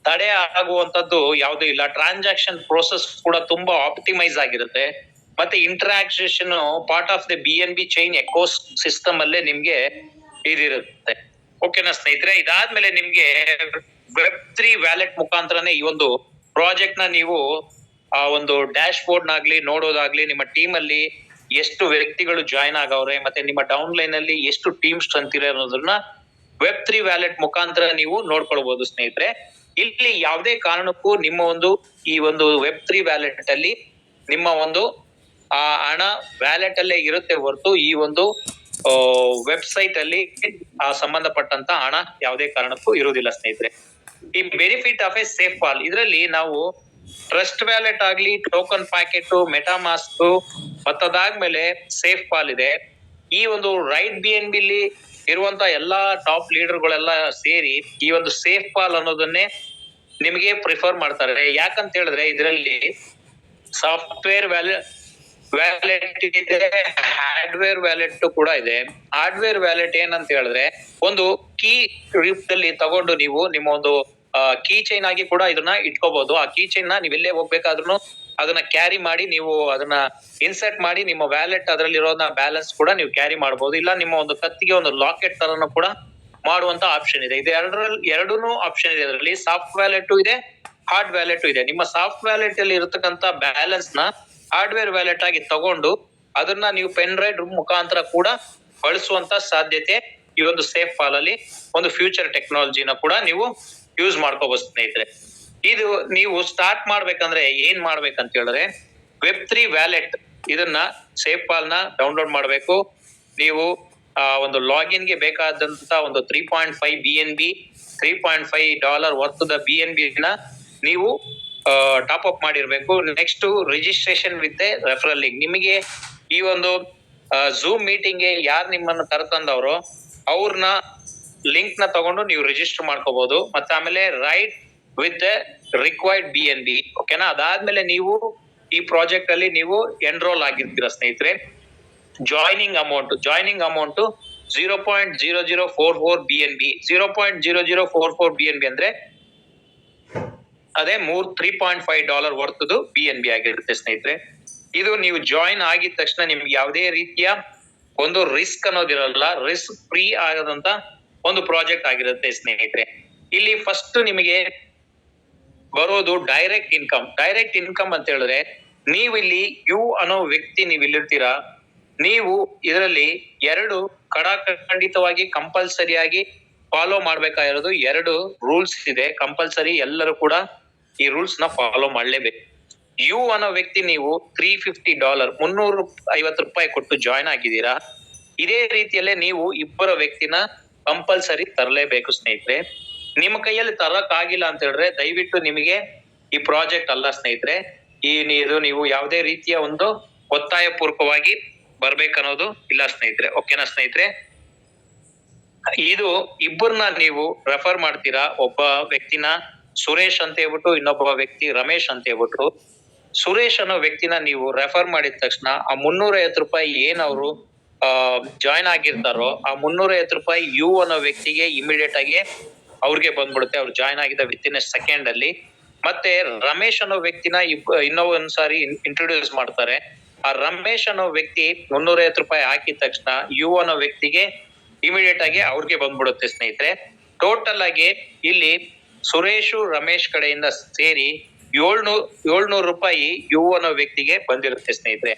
ತಡೆ ಆಗುವಂತದ್ದು ಯಾವ್ದು ಇಲ್ಲ. ಟ್ರಾನ್ಸಾಕ್ಷನ್ ಪ್ರೋಸೆಸ್ ಕೂಡ ತುಂಬಾ ಆಪ್ಟಿಮೈಸ್ ಆಗಿರುತ್ತೆ. ಮತ್ತೆ interaction part of the BNB chain eco system ಅಲ್ಲೇ ನಿಮ್ಗೆ ಇದಿರುತ್ತೆ. ಓಕೆನಾ ಸ್ನೇಹಿತರೆ? ಇದಾದ್ಮೇಲೆ ನಿಮ್ಗೆ Web3 ವ್ಯಾಲೆಟ್ ಮುಖಾಂತರನೇ ಈ ಒಂದು ಪ್ರಾಜೆಕ್ಟ್ ನ ನೀವು ಆ ಒಂದು ಡ್ಯಾಶ್ ಬೋರ್ಡ್ ನಾಗ್ಲಿ ನೋಡೋದಾಗ್ಲಿ, ನಿಮ್ಮ ಟೀಮ್ ಅಲ್ಲಿ ಎಷ್ಟು ವ್ಯಕ್ತಿಗಳು ಜಾಯ್ನ್ ಆಗವ್ರೆ, ಮತ್ತೆ ನಿಮ್ಮ ಡೌನ್ ಲೈನ್ ಅಲ್ಲಿ ಎಷ್ಟು ಟೀಮ್ ಸ್ಟ್ರೆಂತ್ ಇದೆ ಅನ್ನೋದನ್ನ Web3 ವ್ಯಾಲೆಟ್ ಮುಖಾಂತರ ನೀವು ನೋಡ್ಕೊಳ್ಬಹುದು ಸ್ನೇಹಿತರೆ. ಇಲ್ಲಿ ಯಾವುದೇ ಕಾರಣಕ್ಕೂ ನಿಮ್ಮ ಒಂದು ಈ ಒಂದು Web3 ವ್ಯಾಲೆಟ್ ಅಲ್ಲಿ ನಿಮ್ಮ ಒಂದು ಆ ಹಣ ವ್ಯಾಲೆಟ್ ಅಲ್ಲೇ ಇರುತ್ತೆ ಹೊರತು ಈ ಒಂದು ವೆಬ್ಸೈಟ್ ಅಲ್ಲಿ ಆ ಸಂಬಂಧಪಟ್ಟಂತ ಹಣ ಯಾವುದೇ ಕಾರಣಕ್ಕೂ ಇರುವುದಿಲ್ಲ ಸ್ನೇಹಿತರೆ. ಈ benefit of a SafePal, ಇದರಲ್ಲಿ ನಾವು ಟ್ರಸ್ಟ್ ವ್ಯಾಲೆಟ್ ಆಗ್ಲಿ, ಟೋಕನ್ ಪ್ಯಾಕೆಟ್, ಮೆಟಾಮಾಸ್ಕ್ ಮತ್ತದಾದ್ಮೇಲೆ ಸೇಫ್ ಫಾಲ್ ಇದೆ. ಈ ಒಂದು ರೈಟ್ BNB ಇಲ್ಲಿ ಇರುವಂತ ಎಲ್ಲಾ ಟಾಪ್ ಲೀಡರ್ಗಳೆಲ್ಲ ಸೇರಿ ಈ ಒಂದು ಸೇಫ್ ಫಾಲ್ ಅನ್ನೋದನ್ನೇ ನಿಮಗೆ ಪ್ರಿಫರ್ ಮಾಡ್ತಾರೆ. ಯಾಕಂತ ಹೇಳಿದ್ರೆ ಇದರಲ್ಲಿ ಸಾಫ್ಟ್ವೇರ್ ವ್ಯಾಲೆಟ್ ಇದೆ, ಹಾರ್ಡ್ವೇರ್ ವ್ಯಾಲೆಟ್ ಕೂಡ ಇದೆ. ಹಾರ್ಡ್ವೇರ್ ವ್ಯಾಲೆಟ್ ಏನಂತ ಹೇಳಿದ್ರೆ ಒಂದು ಕೀ ರೂಪದಲ್ಲಿ ತಗೊಂಡು ನೀವು ನಿಮ್ಮ ಒಂದು ಕೀ ಚೈನ್ ಆಗಿ ಕೂಡ ಇದನ್ನ ಇಟ್ಕೋಬಹುದು. ಆ ಕೀ ಚೈನ್ ನ ನೀವೆಲ್ಲೇ ಹೋಗ್ಬೇಕಾದ್ರೂ ಅದನ್ನ ಕ್ಯಾರಿ ಮಾಡಿ ನೀವು ಅದನ್ನ ಇನ್ಸರ್ಟ್ ಮಾಡಿ ನಿಮ್ಮ ವ್ಯಾಲೆಟ್ ಅದರಲ್ಲಿರೋದ ಬ್ಯಾಲೆನ್ಸ್ ಕೂಡ ನೀವು ಕ್ಯಾರಿ ಮಾಡಬಹುದು. ಇಲ್ಲ ನಿಮ್ಮ ಒಂದು ಕತ್ತಿಗೆ ಒಂದು ಲಾಕೆಟ್ ತರನು ಕೂಡ ಮಾಡುವಂತ ಆಪ್ಷನ್ ಇದೆ. ಇದು ಎರಡೂನು ಆಪ್ಷನ್ ಇದೆ. ಇದರಲ್ಲಿ ಸಾಫ್ಟ್ ವ್ಯಾಲೆಟ್ ಇದೆ, ಹಾರ್ಡ್ ವ್ಯಾಲೆಟ್ ಇದೆ. ನಿಮ್ಮ ಸಾಫ್ಟ್ ವ್ಯಾಲೆಟ್ ಅಲ್ಲಿ ಇರತಕ್ಕಂತ ಬ್ಯಾಲೆನ್ಸ್ ನ ಹಾರ್ಡ್ವೇರ್ ವ್ಯಾಲೆಟ್ ಆಗಿ ತಗೊಂಡು ಅದನ್ನ ನೀವು ಪೆನ್ ಡ್ರೈವ್ ಮುಖಾಂತರ ಕೂಡ ಬಳಸುವಂತ ಸಾಧ್ಯತೆ ಈ ಒಂದು ಸೇಫ್ ಫಾಲ್ ಅಲ್ಲಿ ಒಂದು ಫ್ಯೂಚರ್ ಟೆಕ್ನಾಲಜಿನ ಕೂಡ ನೀವು ಯೂಸ್ ಮಾಡ್ಕೋಬಹುದು ಸ್ನೇಹಿತರೆ. ಇದು ನೀವು ಸ್ಟಾರ್ಟ್ ಮಾಡ್ಬೇಕಂದ್ರೆ ಏನ್ ಮಾಡ್ಬೇಕಂತ ಹೇಳಿದ್ರೆ Web3 ವ್ಯಾಲೆಟ್ ಇದನ್ನ ಸೇಫ್ ಫಾಲ್ ನ ಡೌನ್ಲೋಡ್ ಮಾಡ್ಬೇಕು. ನೀವು ಒಂದು ಲಾಗಿನ್ ಗೆ ಬೇಕಾದಂತ ಒಂದು 3.5 BNB, $3.5 ವರ್ತ್ ದ BNB ನ ನೀವು ಟಾಪ್ ಅಪ್ ಮಾಡಿರ್ಬೇಕು. Next registration with referral link. ನಿಮಗೆ ಈ ಒಂದು ಝೂಮ್ ಮೀಟಿಂಗ್ ಗೆ ಯಾರು ನಿಮ್ಮನ್ನು ಕರೆತಂದವರು ಅವ್ರನ್ನ ಲಿಂಕ್ ನ ತಗೊಂಡು ನೀವು ರಿಜಿಸ್ಟರ್ ಮಾಡ್ಕೋಬಹುದು. ಮತ್ತೆ ಆಮೇಲೆ ರೈಟ್ ವಿತ್ ರಿಕ್ವೈರ್ಡ್ BNB. ಓಕೆನಾ? ಅದಾದ್ಮೇಲೆ ನೀವು ಈ ಪ್ರಾಜೆಕ್ಟ್ ಅಲ್ಲಿ ನೀವು ಎನ್ರೋಲ್ ಆಗಿರ್ತೀರಾ ಸ್ನೇಹಿತರೆ. Joining amount 0.0044 BNB. 0.0044 BNB ಅಂದ್ರೆ ಅದೇ $3.5 ವರ್ತ್ BNB ಆಗಿರುತ್ತೆ ಸ್ನೇಹಿತರೆ. ಇದು ನೀವು ಜಾಯಿನ್ ಆಗಿದ ತಕ್ಷಣ ನಿಮ್ಗೆ ಯಾವುದೇ ರೀತಿಯ ಒಂದು ರಿಸ್ಕ್ ಅನ್ನೋದಿರಲ್ಲ. ರಿಸ್ಕ್ ಫ್ರೀ ಆಗದಂತ ಒಂದು ಪ್ರಾಜೆಕ್ಟ್ ಆಗಿರುತ್ತೆ ಸ್ನೇಹಿತರೆ. ಇಲ್ಲಿ ಫಸ್ಟ್ ನಿಮಗೆ ಬರೋದು ಡೈರೆಕ್ಟ್ ಇನ್ಕಮ್ ಅಂತ ಹೇಳಿದ್ರೆ ನೀವು ಇಲ್ಲಿ ಯು ಅನ್ನೋ ವ್ಯಕ್ತಿ ನೀವು ಇಲ್ಲಿರ್ತೀರಾ. ನೀವು ಇದರಲ್ಲಿ ಎರಡು ಖಂಡಿತವಾಗಿ ಕಂಪಲ್ಸರಿಯಾಗಿ ಫಾಲೋ ಮಾಡ್ಬೇಕಾಗಿರೋದು 2 ರೂಲ್ಸ್ ಇದೆ. ಕಂಪಲ್ಸರಿ ಎಲ್ಲರೂ ಕೂಡ ಈ ರೂಲ್ಸ್ ನ ಫಾಲೋ ಮಾಡ್ಲೇಬೇಕು. ಯು ಅನ್ನೋ ವ್ಯಕ್ತಿ ನೀವು $350 $350 ಕೊಟ್ಟು ಜಾಯ್ನ್ ಆಗಿದ್ದೀರಾ. ಇದೇ ರೀತಿಯಲ್ಲೇ ನೀವು ಇಬ್ಬರ ವ್ಯಕ್ತಿನ ಕಂಪಲ್ಸರಿ ತರಲೇಬೇಕು ಸ್ನೇಹಿತರೆ. ನಿಮ್ಮ ಕೈಯಲ್ಲಿ ತರಕ್ ಆಗಿಲ್ಲ ಅಂತ ಹೇಳಿದ್ರೆ ದಯವಿಟ್ಟು ನಿಮಗೆ ಈ ಪ್ರಾಜೆಕ್ಟ್ ಅಲ್ಲ ಸ್ನೇಹಿತರೆ. ನೀವು ಯಾವುದೇ ರೀತಿಯ ಒಂದು ಒತ್ತಾಯ ಪೂರ್ವಕವಾಗಿ ಬರ್ಬೇಕನ್ನೋದು ಇಲ್ಲ ಸ್ನೇಹಿತರೆ. ಓಕೆನಾ ಸ್ನೇಹಿತರೆ? ಇದು ಇಬ್ಬರನ್ನ ನೀವು ರೆಫರ್ ಮಾಡ್ತೀರಾ. ಒಬ್ಬ ವ್ಯಕ್ತಿನ ಸುರೇಶ್ ಅಂತ ಹೇಳ್ಬಿಟ್ಟು, ಇನ್ನೊಬ್ಬ ವ್ಯಕ್ತಿ ರಮೇಶ್ ಅಂತ ಹೇಳ್ಬಿಟ್ಟು. ಸುರೇಶ್ ಅನ್ನೋ ವ್ಯಕ್ತಿನ ನೀವು ರೆಫರ್ ಮಾಡಿದ ತಕ್ಷಣ ಆ $350 ಏನ್ ಅವರು ಜಾಯ್ನ್ ಆಗಿರ್ತಾರೋ ಆ $350 ಯು ಅನ್ನೋ ವ್ಯಕ್ತಿಗೆ ಇಮಿಡಿಯೇಟ್ ಆಗಿ ಅವ್ರಿಗೆ ಬಂದ್ಬಿಡುತ್ತೆ. ಅವ್ರು ಜಾಯ್ನ್ ಆಗಿದ್ದ ವಿತಿನ್ ಸೆಕೆಂಡ್ ಅಲ್ಲಿ. ಮತ್ತೆ ರಮೇಶ್ ಅನ್ನೋ ವ್ಯಕ್ತಿನ ಇನ್ನೂ ಒಂದ್ಸಾರಿ ಇಂಟ್ರೊಡ್ಯೂಸ್ ಮಾಡ್ತಾರೆ. ಆ ರಮೇಶ್ ಅನ್ನೋ ವ್ಯಕ್ತಿ $350 ಹಾಕಿದ ತಕ್ಷಣ ಯು ಅನ್ನೋ ವ್ಯಕ್ತಿಗೆ ಇಮಿಡಿಯೇಟ್ ಆಗಿ ಅವ್ರಿಗೆ ಬಂದ್ಬಿಡುತ್ತೆ ಸ್ನೇಹಿತರೆ. ಟೋಟಲ್ ಆಗಿ ಇಲ್ಲಿ ಸುರೇಶು ರಮೇಶ್ ಕಡೆಯಿಂದ ಸೇರಿ $700 ಯು ಅನ್ನೋ ವ್ಯಕ್ತಿಗೆ ಬಂದಿರುತ್ತೆ ಸ್ನೇಹಿತರೆ.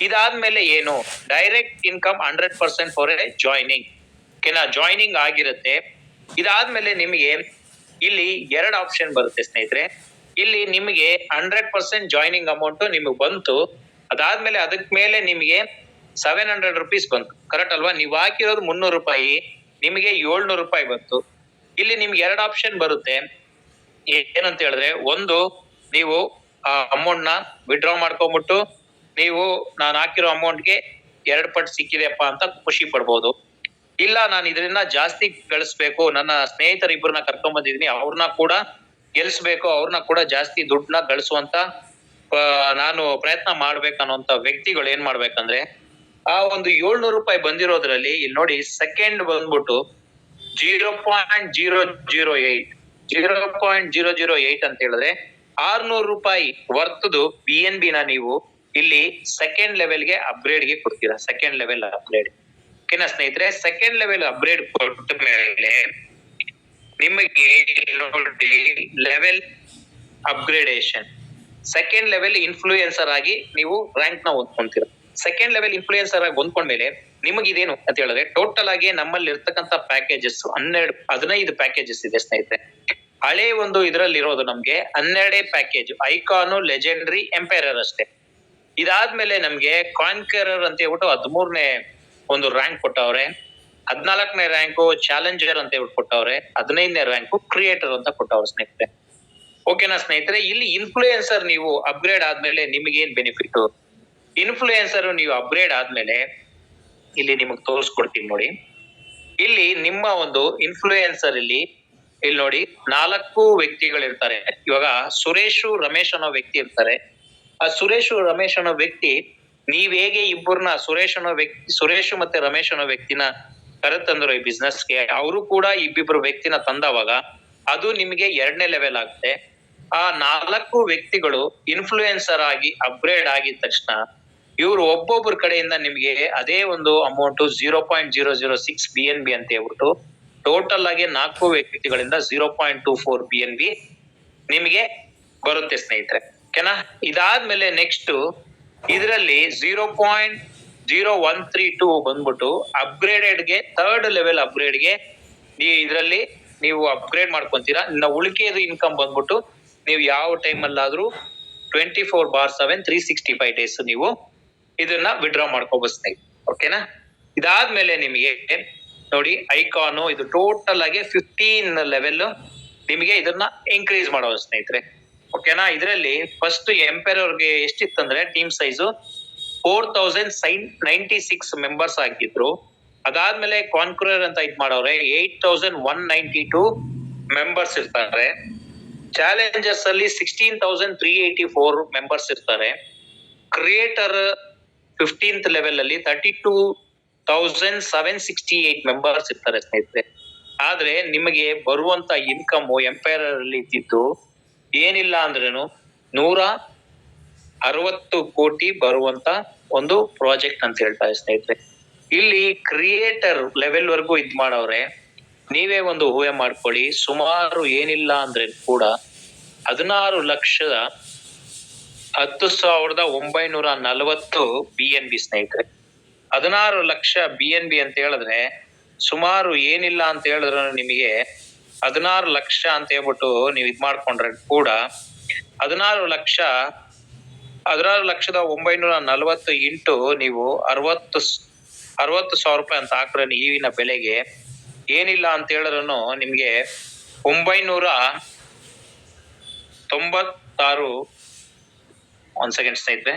ಇದಾದ್ಮೇಲೆ ಏನು direct income 100% for A joining. ಓಕೆನಾ? ಜಾಯ್ನಿಂಗ್ ಆಗಿರುತ್ತೆ. ಇದಾದ್ಮೇಲೆ ನಿಮಗೆ ಇಲ್ಲಿ 2 ಆಪ್ಷನ್ ಬರುತ್ತೆ ಸ್ನೇಹಿತರೆ. ಇಲ್ಲಿ ನಿಮಗೆ 100% ಜಾಯ್ನಿಂಗ್ ಅಮೌಂಟ್ ನಿಮಗೆ ಬಂತು. ಅದಾದ್ಮೇಲೆ ಅದಕ್ ಮೇಲೆ ನಿಮಗೆ $700 ಬಂತು. ಕರೆಕ್ಟ್ ಅಲ್ವಾ? ನೀವು ಹಾಕಿರೋದು $300, ನಿಮಗೆ $700 ಬಂತು. ಇಲ್ಲಿ ನಿಮ್ಗೆ 2 ಆಪ್ಷನ್ ಬರುತ್ತೆ. ಏನಂತ ಹೇಳಿದ್ರೆ, ಒಂದು ನೀವು ಆ ಅಮೌಂಟ್ ನ ವಿಡ್ರಾ ಮಾಡ್ಕೊಂಡ್ಬಿಟ್ಟು ನೀವು ನಾನು ಹಾಕಿರೋ ಅಮೌಂಟ್ಗೆ 2 ಪಟ್ಟು ಸಿಕ್ಕಿದೆಪ್ಪ ಅಂತ ಖುಷಿ ಪಡ್ಬೋದು. ಇಲ್ಲ ನಾನು ಇದರಿಂದ ಜಾಸ್ತಿ ಗಳಿಸ್ಬೇಕು, ನನ್ನ ಸ್ನೇಹಿತರ ಇಬ್ಬರನ್ನ ಕರ್ಕೊಂಡ್ ಬಂದಿದೀನಿ, ಅವ್ರನ್ನ ಕೂಡ ಗೆಲ್ಸ್ಬೇಕು, ಅವ್ರನ್ನ ಕೂಡ ಜಾಸ್ತಿ ದುಡ್ಡನ್ನ ಗಳಿಸುವಂತ ನಾನು ಪ್ರಯತ್ನ ಮಾಡ್ಬೇಕನ್ನೋಂತ ವ್ಯಕ್ತಿಗಳು ಏನ್ ಮಾಡ್ಬೇಕಂದ್ರೆ ಆ ಒಂದು $700 ಬಂದಿರೋದ್ರಲ್ಲಿ ಇಲ್ಲಿ ನೋಡಿ ಸೆಕೆಂಡ್ ಬಂದ್ಬಿಟ್ಟು 0.008 0.008 ಅಂತ ಹೇಳಿದ್ರೆ 600 ರೂಪಾಯಿ ವರ್ತದು BNB ನ ನೀವು ಇಲ್ಲಿ ಸೆಕೆಂಡ್ ಲೆವೆಲ್ಗೆ ಅಪ್ಗ್ರೇಡ್ಗೆ ಕೊಡ್ತೀರಾ. Second level upgrade. ಓಕೆನಾ ಸ್ನೇಹಿತರೆ? ಸೆಕೆಂಡ್ ಲೆವೆಲ್ ಅಪ್ಗ್ರೇಡ್ ಕೊಟ್ಟ ಮೇಲೆ ನಿಮಗೆ ನೋಡಿ level upgradation second level influencer ಆಗಿ ನೀವು ರ್ಯಾಂಕ್ ನ ಹೊಂದ್ಕೊಂತೀರ. ಸೆಕೆಂಡ್ ಲೆವೆಲ್ ಇನ್ಫ್ಲೂಯೆನ್ಸರ್ ಆಗಿ ಹೊಂದ್ಕೊಂಡ್ಮೇಲೆ ನಿಮಗೆ ಇದೇನು ಅಂತ ಹೇಳಿದ್ರೆ ಟೋಟಲ್ ಆಗಿ ನಮ್ಮಲ್ಲಿ ಇರ್ತಕ್ಕಂಥ ಪ್ಯಾಕೇಜಸ್ 15 ಪ್ಯಾಕೇಜಸ್ ಇದೆ ಸ್ನೇಹಿತರೆ. ಹಳೆ ಒಂದು ಇದರಲ್ಲಿ ಇರೋದು ನಮ್ಗೆ 12 ಪ್ಯಾಕೇಜ್, ಐಕಾನು, ಲೆಜೆಂಡ್ರಿ, ಎಂಪೈರರ್ ಅಷ್ಟೇ. ಇದಾದ್ಮೇಲೆ ನಮ್ಗೆ ಕಾನ್ಕರರ್ ಅಂತ ಹೇಳ್ಬಿಟ್ಟು 13ನೇ ಒಂದು ರ್ಯಾಂಕ್ ಕೊಟ್ಟವ್ರೆ. 14ನೇ ರ್ಯಾಂಕು ಚಾಲೆಂಜರ್ ಅಂತ ಹೇಳ್ಬಿಟ್ಟು ಕೊಟ್ಟವ್ರೆ. 15ನೇ ರ್ಯಾಂಕು ಕ್ರಿಯೇಟರ್ ಅಂತ ಕೊಟ್ಟವ್ರೆ ಸ್ನೇಹಿತರೆ. ಓಕೆನಾ ಸ್ನೇಹಿತರೆ? ಇಲ್ಲಿ ಇನ್ಫ್ಲೂಯೆನ್ಸರ್ ನೀವು ಅಪ್ಗ್ರೇಡ್ ಆದ್ಮೇಲೆ ನಿಮಗೆ ಏನ್ ಬೆನಿಫಿಟ್? ಇನ್ಫ್ಲೂಯೆನ್ಸರ್ ನೀವು ಅಪ್ಗ್ರೇಡ್ ಆದ್ಮೇಲೆ ಇಲ್ಲಿ ನಿಮಗೆ ತೋರಿಸ್ಕೊಡ್ತೀನಿ ನೋಡಿ. ಇಲ್ಲಿ ನಿಮ್ಮ ಒಂದು ಇನ್ಫ್ಲೂಯೆನ್ಸರ್ ಇಲ್ಲಿ ನೋಡಿ 4 ವ್ಯಕ್ತಿಗಳಿರ್ತಾರೆ. ಇವಾಗ ಸುರೇಶ್ ರಮೇಶ್ ಅನ್ನೋ ವ್ಯಕ್ತಿ ಇರ್ತಾರೆ. ಆ ಸುರೇಶ್ ರಮೇಶ್ ಅನ್ನೋ ವ್ಯಕ್ತಿ ನೀವ್ ಹೇಗೆ ಇಬ್ಬರನ್ನ ಸುರೇಶ್ ಮತ್ತೆ ರಮೇಶ್ ಅನ್ನೋ ವ್ಯಕ್ತಿನ ಕರೆತಂದ್ರು ಈ ಬಿಸ್ನೆಸ್ಗೆ, ಅವರು ಕೂಡ ಇಬ್ಬಿಬ್ರು ವ್ಯಕ್ತಿನ ತಂದವಾಗ ಅದು ನಿಮಗೆ 2ನೇ ಲೆವೆಲ್ ಆಗುತ್ತೆ. ಆ 4 ವ್ಯಕ್ತಿಗಳು ಇನ್ಫ್ಲೂಯೆನ್ಸರ್ ಆಗಿ ಅಪ್ಗ್ರೇಡ್ ಆಗಿದ ತಕ್ಷಣ ಇವ್ರು ಒಬ್ಬೊಬ್ಬರ ಕಡೆಯಿಂದ ನಿಮ್ಗೆ ಅದೇ ಒಂದು ಅಮೌಂಟ್ 0.006 BNB ಅಂತ ಹೇಳ್ಬಿಟ್ಟು ಟೋಟಲ್ ಆಗಿ 4 ವ್ಯಕ್ತಿಗಳಿಂದ 0.24 BNB ನಿಮಗೆ ಬರುತ್ತೆ ಸ್ನೇಹಿತರೆ. ಓಕೆನಾ? ಇದಾದ್ಮೇಲೆ ನೆಕ್ಸ್ಟ್ ಇದರಲ್ಲಿ 0.0132 ಬಂದ್ಬಿಟ್ಟು ಅಪ್ಗ್ರೇಡೆಡ್ಗೆ ಥರ್ಡ್ ಲೆವೆಲ್ ಅಪ್ಗ್ರೇಡ್ಗೆ ಇದರಲ್ಲಿ ನೀವು ಅಪ್ಗ್ರೇಡ್ ಮಾಡ್ಕೊಂತೀರಾ. ಇನ್ನು ಉಳಿಕೆದು ಇನ್ಕಮ್ ಬಂದ್ಬಿಟ್ಟು ನೀವು ಯಾವ ಟೈಮ್ ಅಲ್ಲಾದ್ರೂ 24/7 365 ಡೇಸ್ ನೀವು ಇದನ್ನ ವಿಡ್ರಾ ಮಾಡ್ಕೋಬಹುದು ಸ್ನೇಹಿತರೆ. ಓಕೆನಾ? ಇದಾದ್ಮೇಲೆ ನಿಮಗೆ ನೋಡಿ ಐಕಾನು ಇದು ಟೋಟಲ್ ಆಗಿ 15 ಲೆವೆಲ್ ನಿಮಗೆ ಇದನ್ನ ಇನ್ಕ್ರೀಸ್ ಮಾಡೋದು ಸ್ನೇಹಿತರೆ. ಓಕೆನಾ? ಇದರಲ್ಲಿ ಫಸ್ಟ್ ಎಂಪೈರರ್ಗೆ ಎಷ್ಟಿತ್ತಂದ್ರೆ ಟೀಮ್ ಸೈಜು 4096 ಮೆಂಬರ್ಸ್ ಆಗಿದ್ರು. ಅದಾದ್ಮೇಲೆ ಕಾನ್ಕ್ರರ್ ಅಂತ ಇದ್ ಮಾಡವ್ರೆ 8192 ಮೆಂಬರ್ಸ್ ಇರ್ತಾರೆ. ಚಾಲೆಂಜರ್ಸ್ ಅಲ್ಲಿ 16384 ಮೆಂಬರ್ಸ್ ಇರ್ತಾರೆ. ಕ್ರಿಯೇಟರ್ 15th ಲೆವೆಲ್ ಅಲ್ಲಿ 32768 ಮೆಂಬರ್ಸ್ ಇರ್ತಾರೆ ಸ್ನೇಹಿತರೆ. ಆದ್ರೆ ನಿಮಗೆ ಬರುವಂತ ಇನ್ಕಮ್ ಎಂಪೈರರ್ ಅಲ್ಲಿ ಇದ್ದಿದ್ದು ಏನಿಲ್ಲ ಅಂದ್ರೇನು 160 ಕೋಟಿ ಬರುವಂತ ಒಂದು ಪ್ರಾಜೆಕ್ಟ್ ಅಂತ ಹೇಳ್ತಾರೆ ಸ್ನೇಹಿತರೆ. ಇಲ್ಲಿ ಕ್ರಿಯೇಟರ್ ಲೆವೆಲ್ ವರ್ಗೂ ಇದ್ ಮಾಡವ್ರೆ. ನೀವೇ ಒಂದು ಊಹೆ ಮಾಡ್ಕೊಳ್ಳಿ, ಸುಮಾರು ಏನಿಲ್ಲ ಅಂದ್ರೆ ಕೂಡ 16,10,940 BNB ಸ್ನೇಹಿತರೆ. 16 ಲಕ್ಷ BNB ಅಂತ ಹೇಳಿದ್ರೆ ಸುಮಾರು ಏನಿಲ್ಲ ಅಂತ ಹೇಳಿದ್ರೆ ನಿಮಗೆ 16 ಲಕ್ಷ ಅಂತ ಹೇಳ್ಬಿಟ್ಟು ನೀವು ಇದ್ ಮಾಡ್ಕೊಂಡ್ರೆ ಕೂಡ 16,940 ಇಂಟು ನೀವು 60,000 ರೂಪಾಯಿ ಅಂತ ಹಾಕ್ರೆ ಈಗಿನ ಬೆಲೆಗೆ ಏನಿಲ್ಲ ಅಂತ ಹೇಳಿದ್ರು ನಿಮ್ಗೆ 996 ಒಂದ್ ಸೆಕೆಂಡ್ ಸ್ನೇಹಿತರೆ.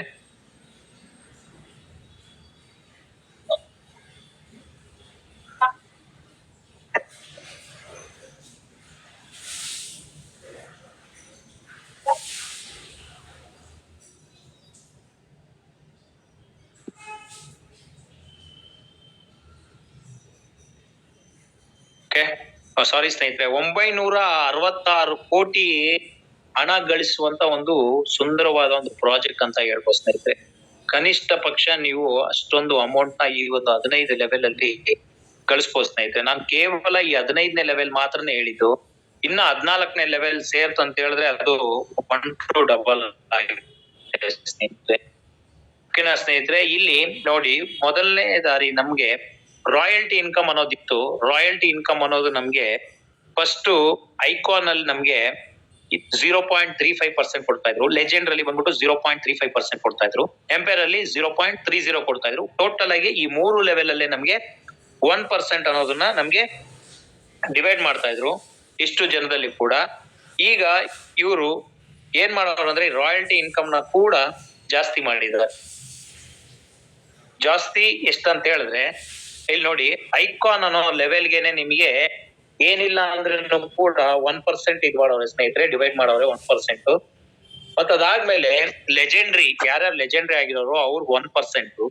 ಸಾರಿ ಸ್ನೇಹಿತರೆ, 966 ಕೋಟಿ ಹಣ ಗಳಿಸುವಂತ ಒಂದು ಸುಂದರವಾದ ಒಂದು ಪ್ರಾಜೆಕ್ಟ್ ಅಂತ ಹೇಳ್ಬೋದು ಸ್ನೇಹಿತರೆ. ಕನಿಷ್ಠ ಪಕ್ಷ ನೀವು ಅಷ್ಟೊಂದು ಅಮೌಂಟ್ ನ ಈ ಒಂದು 15 ಲೆವೆಲ್ ಅಲ್ಲಿ ಗಳಿಸಬಹುದು ಸ್ನೇಹಿತರೆ. ನಾನು ಕೇವಲ ಈ 15ನೇ ಲೆವೆಲ್ ಮಾತ್ರನೇ ಹೇಳಿದ್ದು. ಇನ್ನ 14ನೇ ಲೆವೆಲ್ ಸೇರ್ತು ಅಂತ ಹೇಳಿದ್ರೆ ಅದು 1 to double ಆಗಿದೆ ಸ್ನೇಹಿತರೆ. ಓಕೆನಾ ಸ್ನೇಹಿತರೆ? ಇಲ್ಲಿ ನೋಡಿ ಮೊದಲನೇ ದಾರಿ ನಮ್ಗೆ ರಾಯಲ್ಟಿ ಇನ್ಕಮ್ ಅನ್ನೋದಿತ್ತು. ರಾಯಲ್ಟಿ ಇನ್ಕಮ್ ಅನ್ನೋದು ನಮ್ಗೆ ಫಸ್ಟ್ ಐಕಾನ್ ಅಲ್ಲಿ ನಮ್ಗೆ 0.35% ಕೊಡ್ತಾ ಇದ್ರು. ಲೆಜೆಂಡ್ ಅಲ್ಲಿ ಬಂದ್ಬಿಟ್ಟು 0.35% ಕೊಡ್ತಾ ಇದ್ರು. ಎಂಪೈರ್ ಅಲ್ಲಿ 0.30 ಕೊಡ್ತಾ ಇದ್ರು. ಟೋಟಲ್ ಆಗಿ ಈ 3 ಲೆವೆಲ್ ಅಲ್ಲೇ ನಮ್ಗೆ 1% ಅನ್ನೋದನ್ನ ನಮ್ಗೆ ಡಿವೈಡ್ ಮಾಡ್ತಾ ಇದ್ರು ಇಷ್ಟು ಜನದಲ್ಲಿ ಕೂಡ. ಈಗ ಇವರು ಏನ್ ಮಾಡೋರು ಅಂದ್ರೆ ರಾಯಲ್ಟಿ ಇನ್ಕಮ್ ನ ಕೂಡ ಜಾಸ್ತಿ ಮಾಡಿದ್ದಾರೆ. ಜಾಸ್ತಿ ಎಷ್ಟಂತ ಹೇಳಿದ್ರೆ ಇಲ್ಲಿ ನೋಡಿ ಐಕಾನ್ ಅನ್ನೋ ಲೆವೆಲ್ಗೆನೆ ನಿಮಗೆ ಏನಿಲ್ಲ ಅಂದ್ರೆ ಕೂಡ 1% ಇದು ಮಾಡೋರೆ ಸ್ನೇಹಿತರೆ, ಡಿವೈಡ್ ಮಾಡೋರೆ 1%. ಮತ್ತ ಅದಾದ್ಮೇಲೆ ಲೆಜೆಂಡ್ರಿ ಯಾರ್ಯಾರು ಲೆಜೆಂಡ್ರಿ ಆಗಿರೋರು ಅವ್ರಿಗೆ 1%,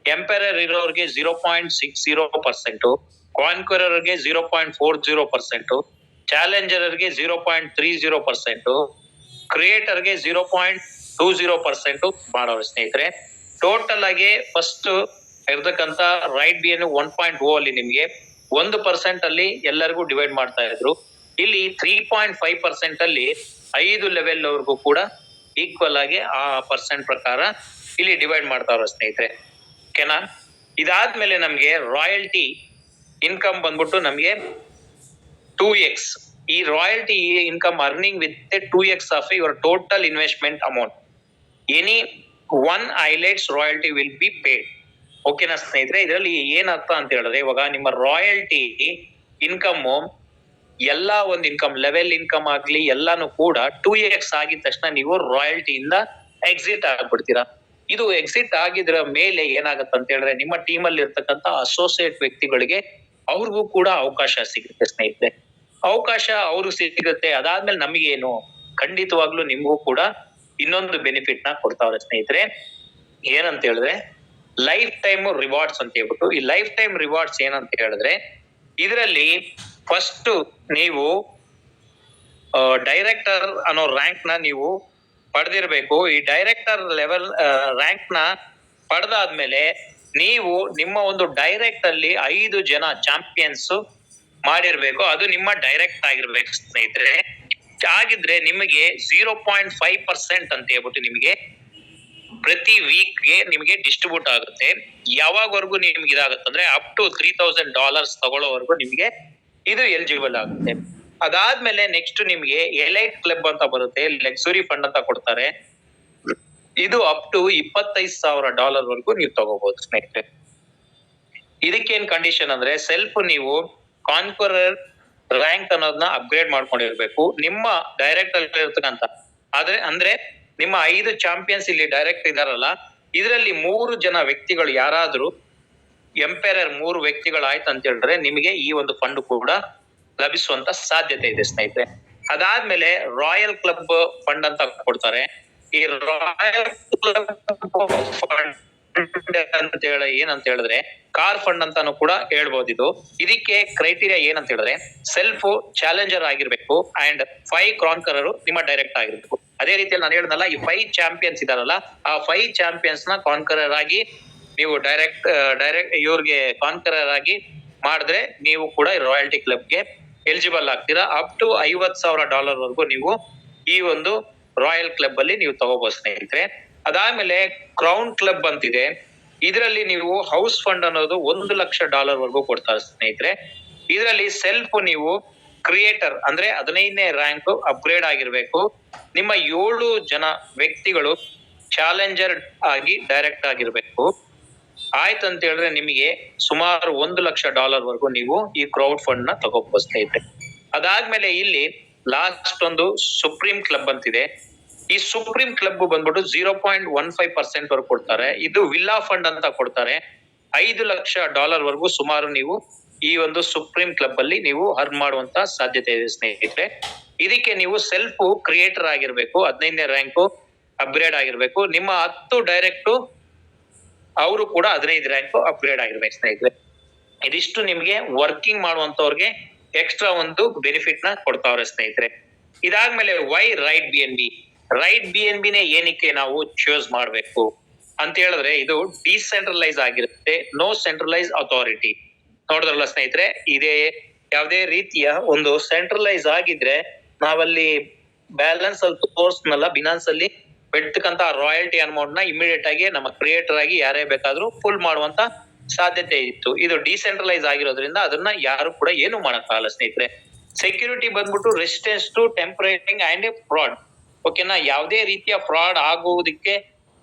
ಎಂಪೈರರ್ ಇರೋರ್ಗೆ 0.60%, ಕಾನ್ಕ್ವರರ್ಗೆ 0.40%, ಚಾಲೆಂಜರ್ಗೆ 0.30%, ಕ್ರಿಯೇಟರ್ಗೆ 0.20% ಮಾಡೋರು ಸ್ನೇಹಿತರೆ. ಟೋಟಲ್ ಆಗಿ ಫಸ್ಟ್ ಇರ್ತಕ್ಕಂತ ರೈಟ್ ಬಿ ಅನ್ನು 1.0 ಅಲ್ಲಿ ನಿಮ್ಗೆ 1% ಅಲ್ಲಿ ಎಲ್ಲರಿಗೂ ಡಿವೈಡ್ ಮಾಡ್ತಾ ಇದ್ರು. ಇಲ್ಲಿ 3.5% ಅಲ್ಲಿ 5 ಲೆವೆಲ್ ವರೆಗೂ ಕೂಡ ಈಕ್ವಲ್ ಆಗಿ ಆ ಪರ್ಸೆಂಟ್ ಪ್ರಕಾರ ಇಲ್ಲಿ ಡಿವೈಡ್ ಮಾಡ್ತಾವ್ರ ಸ್ನೇಹಿತರೆ. ಓಕೆನಾ? ಇದಾದ್ಮೇಲೆ ನಮ್ಗೆ ರಾಯಲ್ಟಿ ಇನ್ಕಮ್ ಬಂದ್ಬಿಟ್ಟು ನಮ್ಗೆ 2x. ಈ royalty income earning with 2x of your total investment amount. Any one highlights royalty will be paid. ಓಕೆನಾ ಸ್ನೇಹಿತರೆ? ಇದರಲ್ಲಿ ಏನ್ ಅರ್ಥ ಅಂತ ಹೇಳಿದ್ರೆ, ಇವಾಗ ನಿಮ್ಮ ರಾಯಲ್ಟಿ ಇನ್ಕಮ್ ಎಲ್ಲಾ ಒಂದು ಇನ್ಕಮ್, ಲೆವೆಲ್ ಇನ್ಕಮ್ ಆಗ್ಲಿ ಎಲ್ಲಾನು ಕೂಡ 2x ಆಗಿದ ತಕ್ಷಣ ನೀವು ರಾಯಲ್ಟಿಯಿಂದ ಎಕ್ಸಿಟ್ ಆಗ್ಬಿಡ್ತೀರಾ. ಇದು ಎಕ್ಸಿಟ್ ಆಗಿದ್ರ ಮೇಲೆ ಏನಾಗತ್ತೆ ಅಂತ ಹೇಳಿದ್ರೆ, ನಿಮ್ಮ ಟೀಮ್ ಅಲ್ಲಿ ಇರ್ತಕ್ಕಂತ ಅಸೋಸಿಯೇಟ್ ವ್ಯಕ್ತಿಗಳಿಗೆ ಅವ್ರಿಗೂ ಕೂಡ ಅವಕಾಶ ಸಿಗುತ್ತೆ ಸ್ನೇಹಿತರೆ. ಅವಕಾಶ ಅವ್ರಿಗೆ ಸಿಗುತ್ತೆ. ಅದಾದ್ಮೇಲೆ ನಮಗೇನು, ಖಂಡಿತವಾಗ್ಲೂ ನಿಮ್ಗೂ ಕೂಡ ಇನ್ನೊಂದು ಬೆನಿಫಿಟ್ ನ ಕೊಡ್ತಾವ್ರೆ ಸ್ನೇಹಿತರೆ. ಏನಂತ ಹೇಳಿದ್ರೆ ಲೈಫ್ ಟೈಮ್ ರಿವಾರ್ಡ್ಸ್ ಅಂತ ಹೇಳ್ಬಿಟ್ಟು. ಈ ಲೈಫ್ ಟೈಮ್ ರಿವಾರ್ಡ್ಸ್ ಏನಂತ ಹೇಳಿದ್ರೆ, ಇದರಲ್ಲಿ ಫಸ್ಟ್ ನೀವು ಡೈರೆಕ್ಟರ್ ಅನ್ನೋ ರ್ಯಾಂಕ್ ನ ನೀವು ಪಡೆದಿರ್ಬೇಕು. ಈ ಡೈರೆಕ್ಟರ್ ಲೆವೆಲ್ ರ್ಯಾಂಕ್ ನ ಪಡೆದಾದ್ಮೇಲೆ ನೀವು ನಿಮ್ಮ ಒಂದು ಡೈರೆಕ್ಟ್ ಅಲ್ಲಿ 5 ಜನ ಚಾಂಪಿಯನ್ಸ್ ಮಾಡಿರ್ಬೇಕು. ಅದು ನಿಮ್ಮ ಡೈರೆಕ್ಟ್ ಆಗಿರ್ಬೇಕು ಸ್ನೇಹಿತರೆ. ಆಗಿದ್ರೆ ನಿಮಗೆ 0.5% ಅಂತ ಹೇಳ್ಬಿಟ್ಟು ನಿಮಗೆ ಪ್ರತಿ ವೀಕ್ ಗೆ ನಿಮಗೆ ಡಿಸ್ಟ್ರಿಬ್ಯೂಟ್ ಆಗುತ್ತೆ. ಯಾವಾಗವರೆಗೂ ನಿಮ್ಗೆ ಇದಾಗುತ್ತೆ ಅಂದ್ರೆ ಅಪ್ ಟು $3,000 ತಗೊಳ್ಳೋವರೆಗೂ ನಿಮ್ಗೆ ಇದು ಎಲಿಜಿಬಲ್ ಆಗುತ್ತೆ. ಅದಾದ್ಮೇಲೆ ನೆಕ್ಸ್ಟ್ ನಿಮ್ಗೆ ಎಲೈಟ್ ಕ್ಲಬ್ ಅಂತ ಬರುತ್ತೆ, ಲಕ್ಸುರಿ ಫಂಡ್ ಅಂತ ಕೊಡ್ತಾರೆ. ಇದು ಅಪ್ ಟು $25,000 ವರೆಗೂ ನೀವು ತಗೋಬಹುದು ಸ್ನೇಹಿತರೆ. ಇದಕ್ಕೇನ್ ಕಂಡೀಷನ್ ಅಂದ್ರೆ, ಸೆಲ್ಫ್ ನೀವು ಕಾನ್ಕರರ್ ರ್ಯಾಂಕ್ ಅನ್ನೋದನ್ನ ಅಪ್ಗ್ರೇಡ್ ಮಾಡ್ಕೊಂಡಿರ್ಬೇಕು ನಿಮ್ಮ ಡೈರೆಕ್ಟ್ ಅಲ್ಲಿ ಇರ್ತಕ್ಕಂತ. ಆದ್ರೆ ಅಂದ್ರೆ ನಿಮ್ಮ 5 ಚಾಂಪಿಯನ್ಸ್ ಇಲ್ಲಿ ಡೈರೆಕ್ಟ್ ಇದಾರಲ್ಲ, ಇದರಲ್ಲಿ 3 ಜನ ವ್ಯಕ್ತಿಗಳು ಯಾರಾದ್ರೂ ಎಂಪೈರರ್ 3 ವ್ಯಕ್ತಿಗಳು ಆಯ್ತು ಅಂತ ಹೇಳಿದ್ರೆ ನಿಮಗೆ ಈ ಒಂದು ಫಂಡ್ ಕೂಡ ಲಭಿಸುವಂತ ಸಾಧ್ಯತೆ ಇದೆ ಸ್ನೇಹಿತರೆ. ಅದಾದ್ಮೇಲೆ ರಾಯಲ್ ಕ್ಲಬ್ ಫಂಡ್ ಅಂತ ಕೊಡ್ತಾರೆ. ಈ ರಾಯಲ್ ಕ್ಲಬ್ ಫಂಡ್ ಅಂತ ಹೇಳಿ ಏನಂತ ಹೇಳಿದ್ರೆ ಕಾರ್ ಫಂಡ್ ಅಂತಾನು ಕೂಡ ಹೇಳ್ಬೋದು. ಇದಕ್ಕೆ ಕ್ರೈಟೀರಿಯಾ ಏನಂತ ಹೇಳಿದ್ರೆ, ಸೆಲ್ಫ್ ಚಾಲೆಂಜರ್ ಆಗಿರ್ಬೇಕು ಅಂಡ್ 5 ಕಾನ್ಕರರ್ ನಿಮ್ಮ ಡೈರೆಕ್ಟ್ ಆಗಿರ್ಬೇಕು. ಅದೇ ರೀತಿಯಲ್ಲಿ ನಾನು ಹೇಳಿದ್ನಲ್ಲ, ಈ 5 ಚಾಂಪಿಯನ್ಸ್ ಇದಾರಲ್ಲ, ಆ 5 ಚಾಂಪಿಯನ್ಸ್ ನ ಕಾನ್ಕರರ್ ಆಗಿ ನೀವು ಡೈರೆಕ್ಟ್ ಇವ್ರಿಗೆ ಕಾನ್ಕರರ್ ಆಗಿ ಮಾಡಿದ್ರೆ ನೀವು ಕೂಡ ರಾಯಲ್ಟಿ ಕ್ಲಬ್ಗೆ ಎಲಿಜಿಬಲ್ ಆಗ್ತೀರಾ. ಅಪ್ ಟು $50,000 ವರೆಗೂ ನೀವು ಈ ಒಂದು ರಾಯಲ್ ಕ್ಲಬ್ ಅಲ್ಲಿ ನೀವು ತಗೋಬಹುದು ಸ್ನೇಹಿತರೆ. ಅದಾದ್ಮೇಲೆ ಕ್ರೌನ್ ಕ್ಲಬ್ ಅಂತಿದೆ. ಇದರಲ್ಲಿ ನೀವು ಹೌಸ್ ಫಂಡ್ ಅನ್ನೋದು $1,00,000 ವರೆಗೂ ಕೊಡ್ತಾರೆ ಸ್ನೇಹಿತರೆ. ಇದರಲ್ಲಿ ಸೆಲ್ಫ್ ನೀವು ಕ್ರಿಯೇಟರ್ ಅಂದ್ರೆ 15ನೇ ರ್ಯಾಂಕ್ ಅಪ್ಗ್ರೇಡ್ ಆಗಿರ್ಬೇಕು. ನಿಮ್ಮ 7 ಜನ ವ್ಯಕ್ತಿಗಳು ಚಾಲೆಂಜರ್ ಆಗಿ ಡೈರೆಕ್ಟ್ ಆಗಿರ್ಬೇಕು. ಆಯ್ತಂತ ಹೇಳಿದ್ರೆ ನಿಮಗೆ ಸುಮಾರು $1,00,000 ವರೆಗೂ ನೀವು ಈ ಕ್ರೌಡ್ ಫಂಡ್ ನ ತಗೋಬಹುದು ಸ್ನೇಹಿತರೆ. ಅದಾದ್ಮೇಲೆ ಇಲ್ಲಿ ಲಾಸ್ಟ್ ಒಂದು ಸುಪ್ರೀಂ ಕ್ಲಬ್ ಅಂತಿದೆ. ಈ ಸುಪ್ರೀಂ ಕ್ಲಬ್ ಬಂದ್ಬಿಟ್ಟು 0.15% ವರೆಗೂ ಕೊಡ್ತಾರೆ. ಇದು ವಿಲ್ಲಾ ಫಂಡ್ ಅಂತ ಕೊಡ್ತಾರೆ. $5,00,000 ವರೆಗೂ ಸುಮಾರು ನೀವು ಈ ಒಂದು ಸುಪ್ರೀಂ ಕ್ಲಬ್ ಅಲ್ಲಿ ನೀವು ಅರ್ನ್ ಮಾಡುವಂತ ಸಾಧ್ಯತೆ ಇದೆ ಸ್ನೇಹಿತರೆ. ಇದಕ್ಕೆ ನೀವು ಸೆಲ್ಫ್ ಕ್ರಿಯೇಟರ್ ಆಗಿರ್ಬೇಕು, 15ನೇ ರ್ಯಾಂಕ್ ಅಪ್ಗ್ರೇಡ್ ಆಗಿರ್ಬೇಕು. ನಿಮ್ಮ 10 ಡೈರೆಕ್ಟ್ ಅವರು ಕೂಡ 15 ರ್ಯಾಂಕ್ ಅಪ್ಗ್ರೇಡ್ ಆಗಿರ್ಬೇಕು ಸ್ನೇಹಿತರೆ. ಇದಿಷ್ಟು ನಿಮ್ಗೆ ವರ್ಕಿಂಗ್ ಮಾಡುವಂತವ್ರಿಗೆ ಎಕ್ಸ್ಟ್ರಾ ಒಂದು ಬೆನಿಫಿಟ್ ನ ಕೊಡ್ತಾವ್ರೆ ಸ್ನೇಹಿತರೆ. ಇದಾದ್ಮೇಲೆ why write B N B. Write B N B ನೇ ಏನಕ್ಕೆ ನಾವು ಚೂಸ್ ಮಾಡ್ಬೇಕು ಅಂತ ಹೇಳಿದ್ರೆ, ಇದು ಡಿಸೆಂಟ್ರಲೈಸ್ ಆಗಿರುತ್ತೆ, ನೋ ಸೆಂಟ್ರಲೈಸ್ ಅಥಾರಿಟಿ. ನೋಡಿದ್ರಲ್ಲ ಸ್ನೇಹಿತರೆ, ಇದೇ ಯಾವುದೇ ರೀತಿಯ ಒಂದು ಸೆಂಟ್ರಲೈಸ್ ಆಗಿದ್ರೆ ನಾವಲ್ಲಿ ಬ್ಯಾಲೆನ್ಸ್ ಅಲ್ಲಿ ತೋರ್ಸ್ನಲ್ಲ, ಬಿನಾನ್ಸ್ ಅಲ್ಲಿ ಬಿಡ್ತಕ್ಕಂತ ರಾಯಲ್ಟಿ ಅಮೌಂಟ್ ನ ಇಮಿಡಿಯೇಟ್ ಆಗಿ ನಮ್ಮ ಕ್ರಿಯೇಟರ್ ಆಗಿ ಯಾರೇ ಬೇಕಾದ್ರೂ ಫುಲ್ ಮಾಡುವಂತ ಸಾಧ್ಯತೆ ಇತ್ತು. ಇದು ಡಿಸೆಂಟ್ರಲೈಸ್ ಆಗಿರೋದ್ರಿಂದ ಅದನ್ನ ಯಾರು ಕೂಡ ಏನು ಮಾಡಕ್ಕಾಗಲ್ಲ ಸ್ನೇಹಿತರೆ. ಸೆಕ್ಯೂರಿಟಿ ಬಂದ್ಬಿಟ್ಟು resistance to tampering and fraud. ಓಕೆನಾ? ಯಾವುದೇ ರೀತಿಯ ಫ್ರಾಡ್ ಆಗುವುದಕ್ಕೆ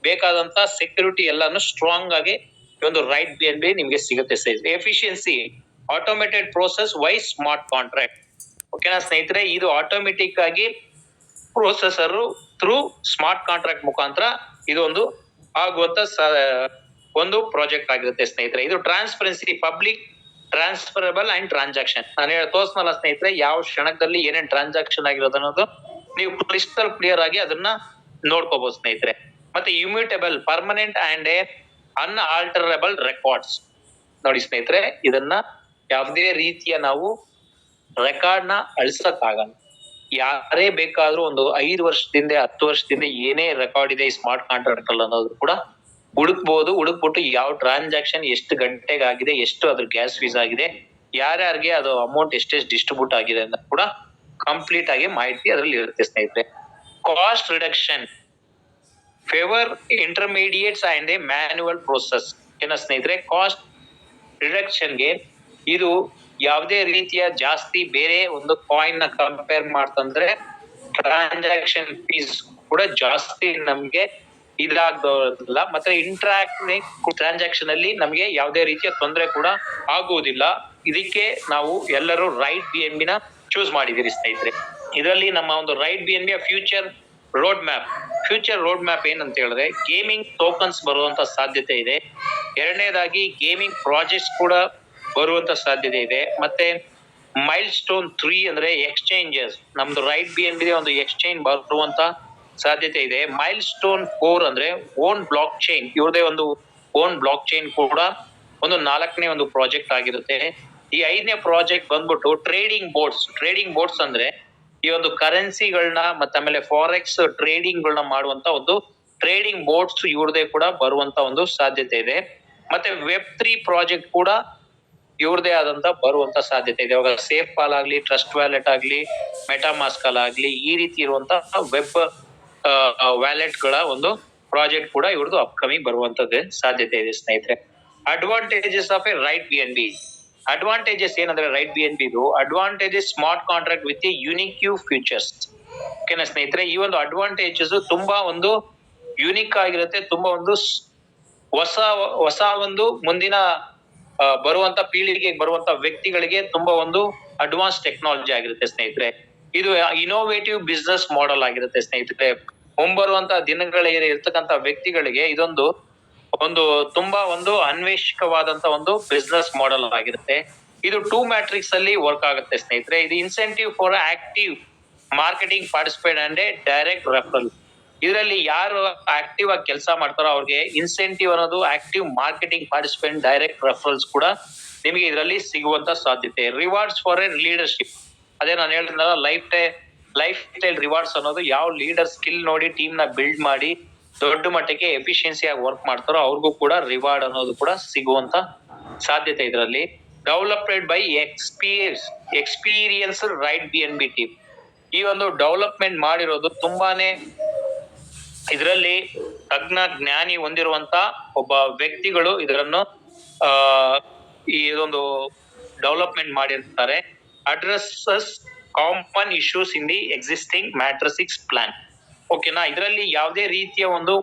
ಬೇಕಾದಂತ ಸೆಕ್ಯೂರಿಟಿ ಎಲ್ಲಾನು ಸ್ಟ್ರಾಂಗ್ ಆಗಿ ಒಂದು ರೈಟ್ ಬಿ ಎನ್ ಬಿ ನಿಮ್ಗೆ ಸಿಗುತ್ತೆ ಸ್ನೇಹಿತರೆ. Efficiency, automated process, why smart contract. ಓಕೆನಾ ಸ್ನೇಹಿತರೆ? ಇದು ಆಟೋಮೆಟಿಕ್ ಆಗಿ ಪ್ರೊಸೆಸರ್ ಥ್ರೂ ಸ್ಮಾರ್ಟ್ ಕಾಂಟ್ರಾಕ್ಟ್ ಮುಖಾಂತರ ಇದೊಂದು ಆಗುವಂತ ಒಂದು ಪ್ರಾಜೆಕ್ಟ್ ಆಗಿರುತ್ತೆ ಸ್ನೇಹಿತರೆ. ಇದು transparency, public, transferable and transaction. ನಾನು ತೋರ್ಸ್ನಲ್ಲ ಸ್ನೇಹಿತರೆ, ಯಾವ ಕ್ಷಣದಲ್ಲಿ ಏನೇನ್ ಟ್ರಾನ್ಸಾಕ್ಷನ್ ಆಗಿರೋದು ಅನ್ನೋದು ನೀವು ಕ್ರಿಸ್ಟಲ್ ಕ್ಲಿಯರ್ ಆಗಿ ಅದನ್ನ ನೋಡ್ಕೋಬಹುದು ಸ್ನೇಹಿತರೆ. ಮತ್ತೆ ಇಮ್ಯೂಟೇಬಲ್, ಪರ್ಮನೆಂಟ್ ಅಂಡ್ ಅನ್ಆಲ್ಟರಬಲ್ ರೆಕಾರ್ಡ್ಸ್. ನೋಡಿ ಸ್ನೇಹಿತರೆ, ಇದನ್ನ ಯಾವುದೇ ರೀತಿಯ ನಾವು ರೆಕಾರ್ಡ್ ನ ಅಳಿಸಕ್ಕಾಗಲ್ಲ. ಯಾರೇ ಬೇಕಾದ್ರೂ ಒಂದು 5 ವರ್ಷದಿಂದ 10 ವರ್ಷದಿಂದ ಏನೇ ರೆಕಾರ್ಡ್ ಇದೆ ಈ ಸ್ಮಾರ್ಟ್ ಕಾಂಟ್ರಾಕ್ಟ್ ಅಲ್ಲಿ ಅನ್ನೋದು ಕೂಡ ಹುಡುಕ್ಬಿಟ್ಟು ಯಾವ ಟ್ರಾನ್ಸಾಕ್ಷನ್ ಎಷ್ಟು ಗಂಟೆಗೆ ಆಗಿದೆ, ಎಷ್ಟು ಅದ್ರ ಗ್ಯಾಸ್ ಫೀಸ್ ಆಗಿದೆ, ಯಾರ್ಯಾರಿಗೆ ಅದು ಅಮೌಂಟ್ ಎಷ್ಟೆಷ್ಟು ಡಿಸ್ಟ್ರಿಬ್ಯೂಟ್ ಆಗಿದೆ ಅಂತ ಕೂಡ ಕಂಪ್ಲೀಟ್ ಆಗಿ ಮಾಹಿತಿ ಅದ್ರಲ್ಲಿ ಇರುತ್ತೆ ಸ್ನೇಹಿತರೆ. Cost reduction favour intermediates and A manual process. ಏನ ಸ್ನೇಹಿತರೆ, ಕಾಸ್ಟ್ ರಿಡಕ್ಷನ್ಗೆ ಇದು ಯಾವುದೇ ರೀತಿಯ ಜಾಸ್ತಿ ಬೇರೆ ಒಂದು ಕಾಯಿನ್ ನ ಕಂಪೇರ್ ಮಾಡ್ತಂದ್ರೆ ಟ್ರಾನ್ಸಾಕ್ಷನ್ ಫೀಸ್ ಕೂಡ ಜಾಸ್ತಿ ನಮ್ಗೆ ಇದಾಗೋದಿಲ್ಲ. ಮತ್ತೆ ಇಂಟ್ರಾಕ್ಟಿವ್ ಟ್ರಾನ್ಸಾಕ್ಷನ್ ಅಲ್ಲಿ ನಮ್ಗೆ ಯಾವುದೇ ರೀತಿಯ ತೊಂದರೆ ಕೂಡ ಆಗುವುದಿಲ್ಲ. ಇದಕ್ಕೆ ನಾವು ಎಲ್ಲರೂ ರೈಟ್ BNB ನ ಚೂಸ್ ಮಾಡಿದಿರಿ ಸ್ನೇಹಿತರೆ. ಇದರಲ್ಲಿ ನಮ್ಮ ಒಂದು right BNB future road map ಏನಂತ ಹೇಳಿದ್ರೆ, ಗೇಮಿಂಗ್ ಟೋಕನ್ಸ್ ಬರುವಂತ ಸಾಧ್ಯತೆ ಇದೆ. ಎರಡನೇದಾಗಿ ಗೇಮಿಂಗ್ ಪ್ರಾಜೆಕ್ಟ್ಸ್ ಕೂಡ ಬರುವಂತ ಸಾಧ್ಯತೆ ಇದೆ. ಮತ್ತೆ ಮೈಲ್ ಸ್ಟೋನ್ 3 ಅಂದ್ರೆ ಎಕ್ಸ್ಚೇಂಜಸ್, ನಮ್ದು ರೈಟ್ BNB ಒಂದು ಎಕ್ಸ್ಚೇಂಜ್ ಬರುವಂತ ಸಾಧ್ಯತೆ ಇದೆ. ಮೈಲ್ ಸ್ಟೋನ್ 4 ಅಂದ್ರೆ ಓನ್ ಬ್ಲಾಕ್ ಚೈನ್, ಇವ್ರದೇ ಒಂದು ಓನ್ ಬ್ಲಾಕ್ ಚೈನ್ ಕೂಡ ಒಂದು 4ನೇ ಒಂದು ಪ್ರಾಜೆಕ್ಟ್ ಆಗಿರುತ್ತೆ. ಈ 5ನೇ ಪ್ರಾಜೆಕ್ಟ್ ಬಂದ್ಬಿಟ್ಟು ಟ್ರೇಡಿಂಗ್ ಬೋರ್ಡ್ಸ್ ಅಂದ್ರೆ ಈ ಒಂದು ಕರೆನ್ಸಿಗಳನ್ನ ಮತ್ತೆ ಆಮೇಲೆ ಫಾರೆಕ್ಸ್ ಟ್ರೇಡಿಂಗ್ ಗಳನ್ನ ಮಾಡುವಂತ ಒಂದು ಟ್ರೇಡಿಂಗ್ ಬೋರ್ಡ್ಸ್ ಇವ್ರದೇ ಕೂಡ ಬರುವಂತ ಒಂದು ಸಾಧ್ಯತೆ ಇದೆ. ಮತ್ತೆ ವೆಬ್3 ಪ್ರಾಜೆಕ್ಟ್ ಕೂಡ ಇವ್ರದೇ ಆದಂತ ಬರುವಂತ ಸಾಧ್ಯತೆ ಇದೆ. ಇವಾಗ ಸೇಫ್ ಪಾಲ್ ಆಗ್ಲಿ, ಟ್ರಸ್ಟ್ ವ್ಯಾಲೆಟ್ ಆಗ್ಲಿ, ಮೆಟಾಮಾಸ್ಕ್ ಆಗ್ಲಿ, ಈ ರೀತಿ ಇರುವಂತ ವೆಬ್ ವ್ಯಾಲೆಟ್ ಗಳ ಒಂದು ಪ್ರಾಜೆಕ್ಟ್ ಕೂಡ ಇವ್ರದ್ದು ಅಪ್ಕಮಿಂಗ್ ಬರುವಂತದ್ದು ಸಾಧ್ಯತೆ ಇದೆ ಸ್ನೇಹಿತರೆ. Advantages of a right BNB. Advantages ಏನಂದ್ರೆ right BNB advantages smart contract with unique futures. ಓಕೆನಾ ಸ್ನೇಹಿತರೆ, ಈ ಒಂದು ಅಡ್ವಾಂಟೇಜಸ್ ತುಂಬಾ ಒಂದು ಯುನಿಕ್ ಆಗಿರುತ್ತೆ. ತುಂಬಾ ಒಂದು ಹೊಸ ಒಂದು ಮುಂದಿನ ಬರುವಂತ ಪೀಳಿಗೆಗೆ ಬರುವಂತ ವ್ಯಕ್ತಿಗಳಿಗೆ ತುಂಬಾ ಒಂದು ಅಡ್ವಾನ್ಸ್ ಟೆಕ್ನಾಲಜಿ ಆಗಿರುತ್ತೆ ಸ್ನೇಹಿತರೆ. ಇದು ಇನೋವೇಟಿವ್ ಬಿಸ್ನೆಸ್ ಮಾಡೆಲ್ ಆಗಿರುತ್ತೆ ಸ್ನೇಹಿತರೆ. ಮುಂಬರುವಂತ ದಿನಗಳಲ್ಲಿ ಇರ್ತಕ್ಕಂತ ವ್ಯಕ್ತಿಗಳಿಗೆ ಇದೊಂದು ತುಂಬಾ ಒಂದು ಅನ್ವೇಷಕವಾದಂತ ಒಂದು ಬಿಸ್ನೆಸ್ ಮಾಡೆಲ್ ಆಗಿರುತ್ತೆ. ಇದು 2 ಮ್ಯಾಟ್ರಿಕ್ಸ್ ಅಲ್ಲಿ ವರ್ಕ್ ಆಗುತ್ತೆ ಸ್ನೇಹಿತರೆ. ಇದು incentive for active marketing participate and direct referral. ಇದರಲ್ಲಿ ಯಾರು ಆಕ್ಟಿವ್ ಆಗಿ ಕೆಲಸ ಮಾಡ್ತಾರೋ ಅವ್ರಿಗೆ ಇನ್ಸೆಂಟಿವ್ ಅನ್ನೋದು active marketing participate direct referrals ಕೂಡ ನಿಮಗೆ ಇದರಲ್ಲಿ ಸಿಗುವಂತ ಸಾಧ್ಯತೆ. ರಿವಾರ್ಡ್ಸ್ ಫಾರ್ ಎ ಲೀಡರ್ಶಿಪ್, ಅದೇ ನಾನು ಹೇಳ್ತೀನಲ್ಲ ಲೈಫ್ ಸ್ಟೈಲ್ ರಿವಾರ್ಡ್ಸ್ ಅನ್ನೋದು ಯಾವ ಲೀಡರ್ ಸ್ಕಿಲ್ ನೋಡಿ ಟೀಮ್ ನ ಬಿಲ್ಡ್ ಮಾಡಿ ದೊಡ್ಡ ಮಟ್ಟಕ್ಕೆ ಎಫಿಷಿಯನ್ಸಿ ಆಗಿ ವರ್ಕ್ ಮಾಡ್ತಾರೋ ಅವ್ರಿಗೂ ಕೂಡ ರಿವಾರ್ಡ್ ಅನ್ನೋದು ಕೂಡ ಸಿಗುವಂತ ಸಾಧ್ಯತೆ ಇದರಲ್ಲಿ. Developed by experience right BNB team. ಈ ಒಂದು ಡೆವಲಪ್ಮೆಂಟ್ ಮಾಡಿರೋದು ತುಂಬಾನೇ ಇದರಲ್ಲಿ ತಜ್ಞ ಜ್ಞಾನಿ ಹೊಂದಿರುವಂತ ಒಬ್ಬ ವ್ಯಕ್ತಿಗಳು ಇದನ್ನು ಈ ಒಂದು ಡೆವಲಪ್ಮೆಂಟ್ ಮಾಡಿರ್ತಾರೆ. Addresses common issues in the existing matrix plan. ಓಕೆನಾ, ಇದರಲ್ಲಿ ಯಾವುದೇ ರೀತಿಯ ಒಂದು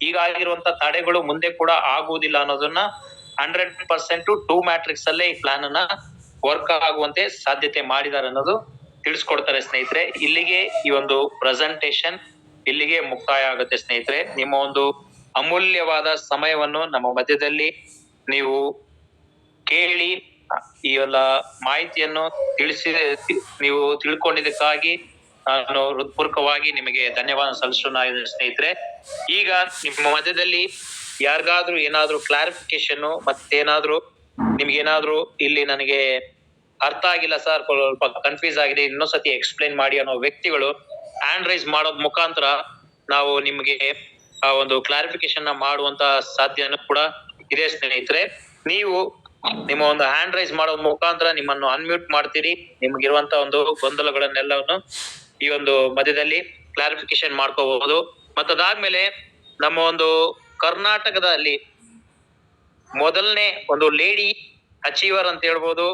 ಈಗಾಗಿರುವಂತ ತಡೆಗಳು ಮುಂದೆ ಕೂಡ ಆಗುವುದಿಲ್ಲ ಅನ್ನೋದನ್ನ 100% 2 ಮ್ಯಾಟ್ರಿಕ್ಸ್ ಅಲ್ಲೇ ಈ ಪ್ಲಾನ್ ಅನ್ನ ವರ್ಕ್ ಆಗುವಂತೆ ಸಾಧ್ಯತೆ ಮಾಡಿದ್ದಾರೆ ಅನ್ನೋದು ತಿಳಿಸ್ಕೊಡ್ತಾರೆ ಸ್ನೇಹಿತರೆ. ಇಲ್ಲಿಗೆ ಈ ಒಂದು ಪ್ರೆಸೆಂಟೇಶನ್ ಇಲ್ಲಿಗೆ ಮುಕ್ತಾಯ ಆಗುತ್ತೆ ಸ್ನೇಹಿತರೆ. ನಿಮ್ಮ ಒಂದು ಅಮೂಲ್ಯವಾದ ಸಮಯವನ್ನು ನಮ್ಮ ಮಧ್ಯದಲ್ಲಿ ನೀವು ಕೇಳಿ ಈ ಎಲ್ಲ ಮಾಹಿತಿಯನ್ನು ನೀವು ತಿಳ್ಕೊಂಡಿದ್ದಕ್ಕಾಗಿ ನಾನು ಹೃತ್ಪೂರ್ವಕವಾಗಿ ನಿಮಗೆ ಧನ್ಯವಾದ ಸಲ್ಲಿಸೋಣ ಸ್ನೇಹಿತರೆ. ಈಗ ನಿಮ್ಮ ಮಧ್ಯದಲ್ಲಿ ಯಾರಿಗಾದ್ರೂ ಏನಾದ್ರೂ ಕ್ಲಾರಿಫಿಕೇಶನ್ ಮತ್ತೇನಾದ್ರೂ ನಿಮ್ಗೇನಾದ್ರೂ ಇಲ್ಲಿ ನನಗೆ ಅರ್ಥ ಆಗಿಲ್ಲ ಸರ್, ಸ್ವಲ್ಪ ಕನ್ಫ್ಯೂಸ್ ಆಗಿದೆ, ಇನ್ನೊಂದ್ಸತಿ ಎಕ್ಸ್ಪ್ಲೈನ್ ಮಾಡಿ ಅನ್ನೋ ವ್ಯಕ್ತಿಗಳು ಹ್ಯಾಂಡ್ ರೈಸ್ ಮಾಡೋದ್ ಮುಖಾಂತರ ನಾವು ನಿಮ್ಗೆ ಆ ಒಂದು ಕ್ಲಾರಿಫಿಕೇಶನ್ ಮಾಡುವಂತ ಸಾಧ್ಯನೂ ಕೂಡ ಇದೆ ಸ್ನೇಹಿತರೆ. ನೀವು ನಿಮ್ಮ ಒಂದು ಹ್ಯಾಂಡ್ ರೈಸ್ ಮಾಡೋದ್ ಮುಖಾಂತರ ನಿಮ್ಮನ್ನು ಅನ್ಮ್ಯೂಟ್ ಮಾಡ್ತೀರಿ. ನಿಮ್ಗಿರುವಂತ ಒಂದು ಗೊಂದಲಗಳನ್ನೆಲ್ಲವನ್ನು ಈ ಒಂದು ಮಧ್ಯದಲ್ಲಿ ಕ್ಲಾರಿಫಿಕೇಶನ್ ಮಾಡ್ಕೋಬಹುದು. ಮತ್ತದಾದ್ಮೇಲೆ ನಮ್ಮ ಒಂದು ಕರ್ನಾಟಕದಲ್ಲಿ ಮೊದಲನೇ ಒಂದು ಲೇಡಿ ಅಚೀವರ್ ಅಂತ ಹೇಳ್ಬೋದು,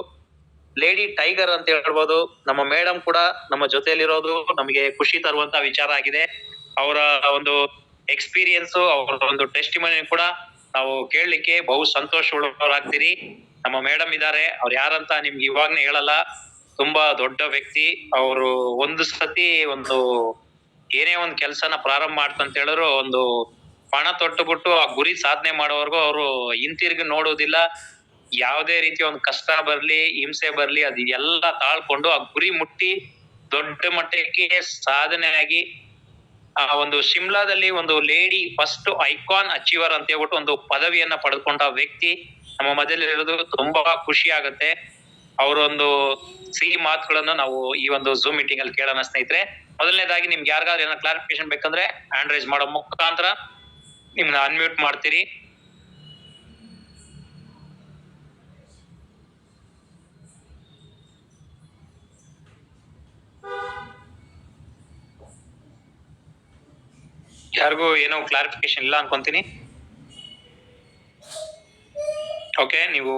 ಲೇಡಿ ಟೈಗರ್ ಅಂತ ಹೇಳ್ಬೋದು, ನಮ್ಮ ಮೇಡಮ್ ಕೂಡ ನಮ್ಮ ಜೊತೆಯಲ್ಲಿರೋದು ನಮಗೆ ಖುಷಿ ತರುವಂತ ವಿಚಾರ ಆಗಿದೆ. ಅವರ ಒಂದು ಎಕ್ಸ್ಪೀರಿಯನ್ಸ್, ಅವರ ಒಂದು ಟೆಸ್ಟಿಮನಿ ಕೂಡ ನಾವು ಕೇಳಲಿಕ್ಕೆ ಬಹು ಸಂತೋಷಗಳಾಗ್ತೀರಿ. ನಮ್ಮ ಮೇಡಮ್ ಇದ್ದಾರೆ, ಅವ್ರು ಯಾರಂತ ನಿಮ್ಗೆ ಇವಾಗ್ನೇ ಹೇಳಲ್ಲ, ತುಂಬಾ ದೊಡ್ಡ ವ್ಯಕ್ತಿ ಅವರು. ಒಂದು ಸತಿ ಒಂದು ಏನೇ ಒಂದು ಕೆಲಸನ ಪ್ರಾರಂಭ ಮಾಡ್ತಂತ ಹೇಳಿದ್ರು ಒಂದು ಪಣ ತೊಟ್ಟುಬಿಟ್ಟು ಆ ಗುರಿ ಸಾಧನೆ ಮಾಡೋವರೆಗೂ ಅವರು ಹಿಂತಿರುಗಿ ನೋಡೋದಿಲ್ಲ. ಯಾವುದೇ ರೀತಿಯ ಒಂದು ಕಷ್ಟ ಬರ್ಲಿ, ಹಿಂಸೆ ಬರ್ಲಿ, ಅದು ಎಲ್ಲ ತಾಳ್ಕೊಂಡು ಆ ಗುರಿ ಮುಟ್ಟಿ ದೊಡ್ಡ ಮಟ್ಟಕ್ಕೆ ಸಾಧನೆ ಆಗಿ ಆ ಒಂದು ಶಿಮ್ಲಾದಲ್ಲಿ ಒಂದು ಲೇಡಿ ಫಸ್ಟ್ ಐಕಾನ್ ಅಚೀವರ್ ಅಂತ ಹೇಳ್ಬಿಟ್ಟು ಒಂದು ಪದವಿಯನ್ನ ಪಡೆದುಕೊಂಡ ವ್ಯಕ್ತಿ ನಮ್ಮ ಮಧ್ಯದಲ್ಲಿ ಇರೋದು ತುಂಬಾ ಖುಷಿ ಆಗುತ್ತೆ. ಅವರೊಂದು ಸಿಹಿ ಮಾತುಗಳನ್ನು ನಾವು ಈ ಒಂದು ಝೂಮ್ ಮೀಟಿಂಗ್ ಅಲ್ಲಿ ಕೇಳೋಣ ಸ್ನೇಹಿತರೆ. ಮೊದಲನೇದಾಗಿ ನಿಮ್ಗೆ ಯಾರಿಗಾದ್ರೂ ಏನೋ ಕ್ಲಾರಿಫಿಕೇಶನ್ ಬೇಕಂದ್ರೆ ಹ್ಯಾಂಡ್ ರೈಸ್ ಮಾಡೋ ಮುಖಾಂತರ ನಿಮ್ನ ಅನ್ಮ್ಯೂಟ್ ಮಾಡ್ತೀರಿ. ಯಾರಿಗೂ ಏನೋ ಕ್ಲಾರಿಫಿಕೇಶನ್ ಇಲ್ಲ ಅನ್ಕೊಂತೀನಿ. ಓಕೆ, ನೀವು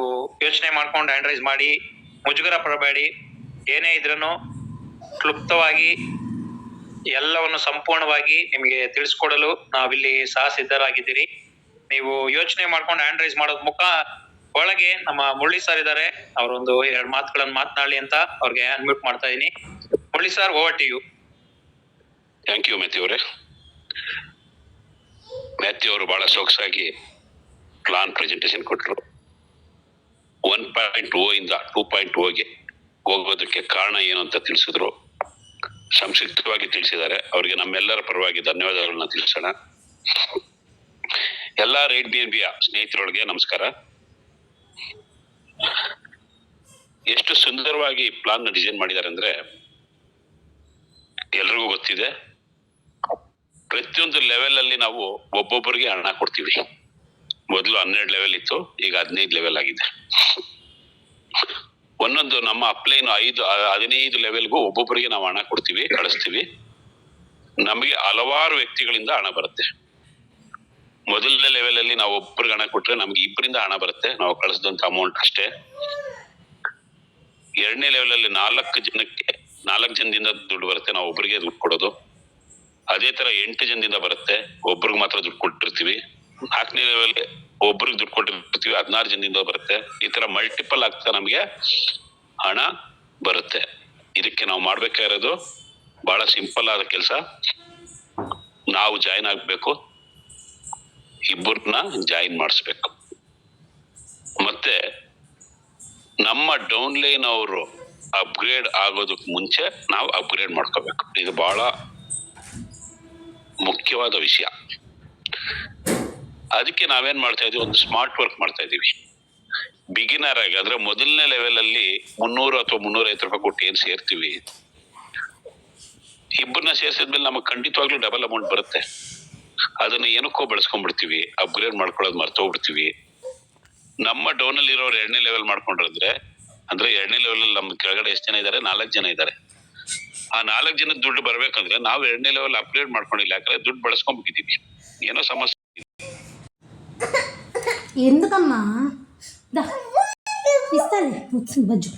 ಯೋಚನೆ ಮಾಡ್ಕೊಂಡು ಹ್ಯಾಂಡ್ ರೈಸ್ ಮಾಡಿ, ಮುಜುಗರ ಪಡಬೇಡಿ. ಏನೇ ಇದ್ರೂ ಕ್ಲುಪ್ತವಾಗಿ ಎಲ್ಲವನ್ನು ಸಂಪೂರ್ಣವಾಗಿ ನಿಮಗೆ ತಿಳಿಸ್ಕೊಡಲು ನಾವಿಲ್ಲಿ ಸಹ ಸಿದ್ಧರಾಗಿದ್ದೀರಿ. ನೀವು ಯೋಚನೆ ಮಾಡ್ಕೊಂಡು ಹ್ಯಾಂಡ್ ರೈಸ್ ಮಾಡೋದ್ ಒಳಗೆ ನಮ್ಮ ಮುರಳಿ ಸರ್ ಇದ್ದಾರೆ, ಅವರೊಂದು 2 ಮಾತುಗಳನ್ನು ಮಾತನಾಡಲಿ ಅಂತ ಅವ್ರಿಗೆ ಅನ್ಮ್ಯೂಟ್ ಮಾಡ್ತಾ ಇದೀನಿ. Murali sir, over to you. Thank you Mathew ಅವರೇ. ಮ್ಯಾಥ್ಯೂ ಅವರು ಬಹಳ ಸೊಗಸಾಗಿ ಪ್ಲಾನ್ ಪ್ರೆಸೆಂಟೇಶನ್ ಕೊಟ್ಟರು. 1.0 ಇಂದ 2.0ಗೆ ಹೋಗೋದಕ್ಕೆ ಕಾರಣ ಏನು ಅಂತ ತಿಳಿಸಿದ್ರು. ಸಂಕ್ಷಿಪ್ತವಾಗಿ ತಿಳಿಸಿದ್ದಾರೆ. ಅವರಿಗೆ ನಮ್ಮೆಲ್ಲರ ಪರವಾಗಿ ಧನ್ಯವಾದಗಳನ್ನ ತಿಳಿಸೋಣ. ಎಲ್ಲ ರೇಟ್ BNBಯ ಸ್ನೇಹಿತರೊಳಗೆ ನಮಸ್ಕಾರ. ಎಷ್ಟು ಸುಂದರವಾಗಿ ಪ್ಲಾನ್ ಡಿಸೈನ್ ಮಾಡಿದ್ದಾರೆ ಅಂದ್ರೆ ಎಲ್ರಿಗೂ ಗೊತ್ತಿದೆ. ಪ್ರತಿಯೊಂದು ಲೆವೆಲ್ ಅಲ್ಲಿ ನಾವು ಒಬ್ಬೊಬ್ಬರಿಗೆ ಹಣ ಕೊಡ್ತೀವಿ. ಮೊದಲು 12 ಲೆವೆಲ್ ಇತ್ತು, ಈಗ 15 ಲೆವೆಲ್ ಆಗಿದೆ. ಒಂದೊಂದು ನಮ್ಮ ಅಪ್ಲೈನ್ 15 ಲೆವೆಲ್ಗೂ ಒಬ್ಬೊಬ್ಬರಿಗೆ ನಾವು ಹಣ ಕೊಡ್ತೀವಿ, ಕಳಿಸ್ತೀವಿ. ನಮಗೆ ಹಲವಾರು ವ್ಯಕ್ತಿಗಳಿಂದ ಹಣ ಬರುತ್ತೆ. ಮೊದಲನೇ ಲೆವೆಲ್ ಅಲ್ಲಿ ನಾವು ಒಬ್ಬರಿಗೆ ಹಣ ಕೊಟ್ರೆ ನಮ್ಗೆ 2 ಹಣ ಬರುತ್ತೆ, ನಾವು ಕಳಿಸಿದಂತ ಅಮೌಂಟ್ ಅಷ್ಟೇ. 2ನೇ ಲೆವೆಲ್ ಅಲ್ಲಿ 4 ಜನದಿಂದ ದುಡ್ಡು ಬರುತ್ತೆ, ನಾವು ಒಬ್ಬರಿಗೆ ದುಡ್ಡು ಕೊಡೋದು. ಅದೇ ತರ 8 ಜನದಿಂದ ಬರುತ್ತೆ, ಒಬ್ರಿಗೆ ಮಾತ್ರ ದುಡ್ಡು ಕೊಟ್ಟಿರ್ತೀವಿ. 4ನೇ ಲೆವೆಲ್ ಒಬ್ರಿಗೆ ದುಡ್ಡು ಕೊಟ್ಟಿರ್ತೀವಿ, 16 ಜನದಿಂದ ಬರುತ್ತೆ. ಈ ತರ ಮಲ್ಟಿಪಲ್ ಆಗ್ತಾ ನಮ್ಗೆ ಹಣ ಬರುತ್ತೆ. ಇದಕ್ಕೆ ನಾವು ಮಾಡ್ಬೇಕಾಗಿರೋದು ಬಹಳ ಸಿಂಪಲ್ ಆದ ಕೆಲಸ. ನಾವು ಜಾಯಿನ್ ಆಗ್ಬೇಕು, 2 ಜಾಯಿನ್ ಮಾಡಿಸ್ಬೇಕು. ಮತ್ತೆ ನಮ್ಮ ಡೌನ್ ಲೈನ್ ಅವರು ಅಪ್ಗ್ರೇಡ್ ಆಗೋದಕ್ಕೆ ಮುಂಚೆ ನಾವು ಅಪ್ಗ್ರೇಡ್ ಮಾಡ್ಕೋಬೇಕು. ಇದು ಬಹಳ ಮುಖ್ಯವಾದ ವಿಷಯ. ಅದಕ್ಕೆ ನಾವೇನ್ ಮಾಡ್ತಾ ಇದೀವಿ, ಒಂದು ಸ್ಮಾರ್ಟ್ ವರ್ಕ್ ಮಾಡ್ತಾ ಇದೀವಿ. ಬಿಗಿನರ್ ಆಗಿ ಅಂದ್ರೆ ಮೊದಲನೇ ಲೆವೆಲ್ ಅಲ್ಲಿ 300 ಅಥವಾ 350 ರೂಪಾಯಿ ಕೊಟ್ಟು ಏನ್ ಸೇರ್ತೀವಿ, 2 ಸೇರ್ಸಿದ್ಮೇಲೆ ನಮಗೆ ಖಂಡಿತವಾಗ್ಲೂ ಡಬಲ್ ಅಮೌಂಟ್ ಬರುತ್ತೆ. ಅದನ್ನ ಏನಕ್ಕೋ ಬೆಳೆಸ್ಕೊಂಡ್ಬಿಡ್ತೀವಿ, ಅಪ್ಗ್ರೇಡ್ ಮಾಡ್ಕೊಳ್ಳೋದು ಮರ್ತೋಗ್ಬಿಡ್ತೀವಿ. ನಮ್ಮ ಡೌನ್ ಅಲ್ಲಿ ಇರೋರು 2ನೇ ಲೆವೆಲ್ ಮಾಡ್ಕೊಂಡ್ರೆ ಅಂದ್ರೆ 2ನೇ ಲೆವೆಲ್ ಅಲ್ಲಿ ನಮ್ಮ ಕೆಳಗಡೆ ಎಷ್ಟು ಜನ ಇದ್ದಾರೆ, 4 ಜನ ಇದ್ದಾರೆ. ಆ 4 ಜನದ ದುಡ್ಡು ಬರ್ಬೇಕಂದ್ರೆ ನಾವು 2ನೇ ಲೆವೆಲ್ ಅಪ್ಗ್ರೇಡ್ ಮಾಡ್ಕೊಂಡಿಲ್ಲ, ಯಾಕಂದ್ರೆ ದುಡ್ಡು ಬಳಸ್ಕೊಂಡ್ಬಿಟ್ಟಿದೀವಿ. ಏನೋ ಸಮಸ್ಯೆ. ఎందుకమ్మా ఇస్తాలే బజ్జు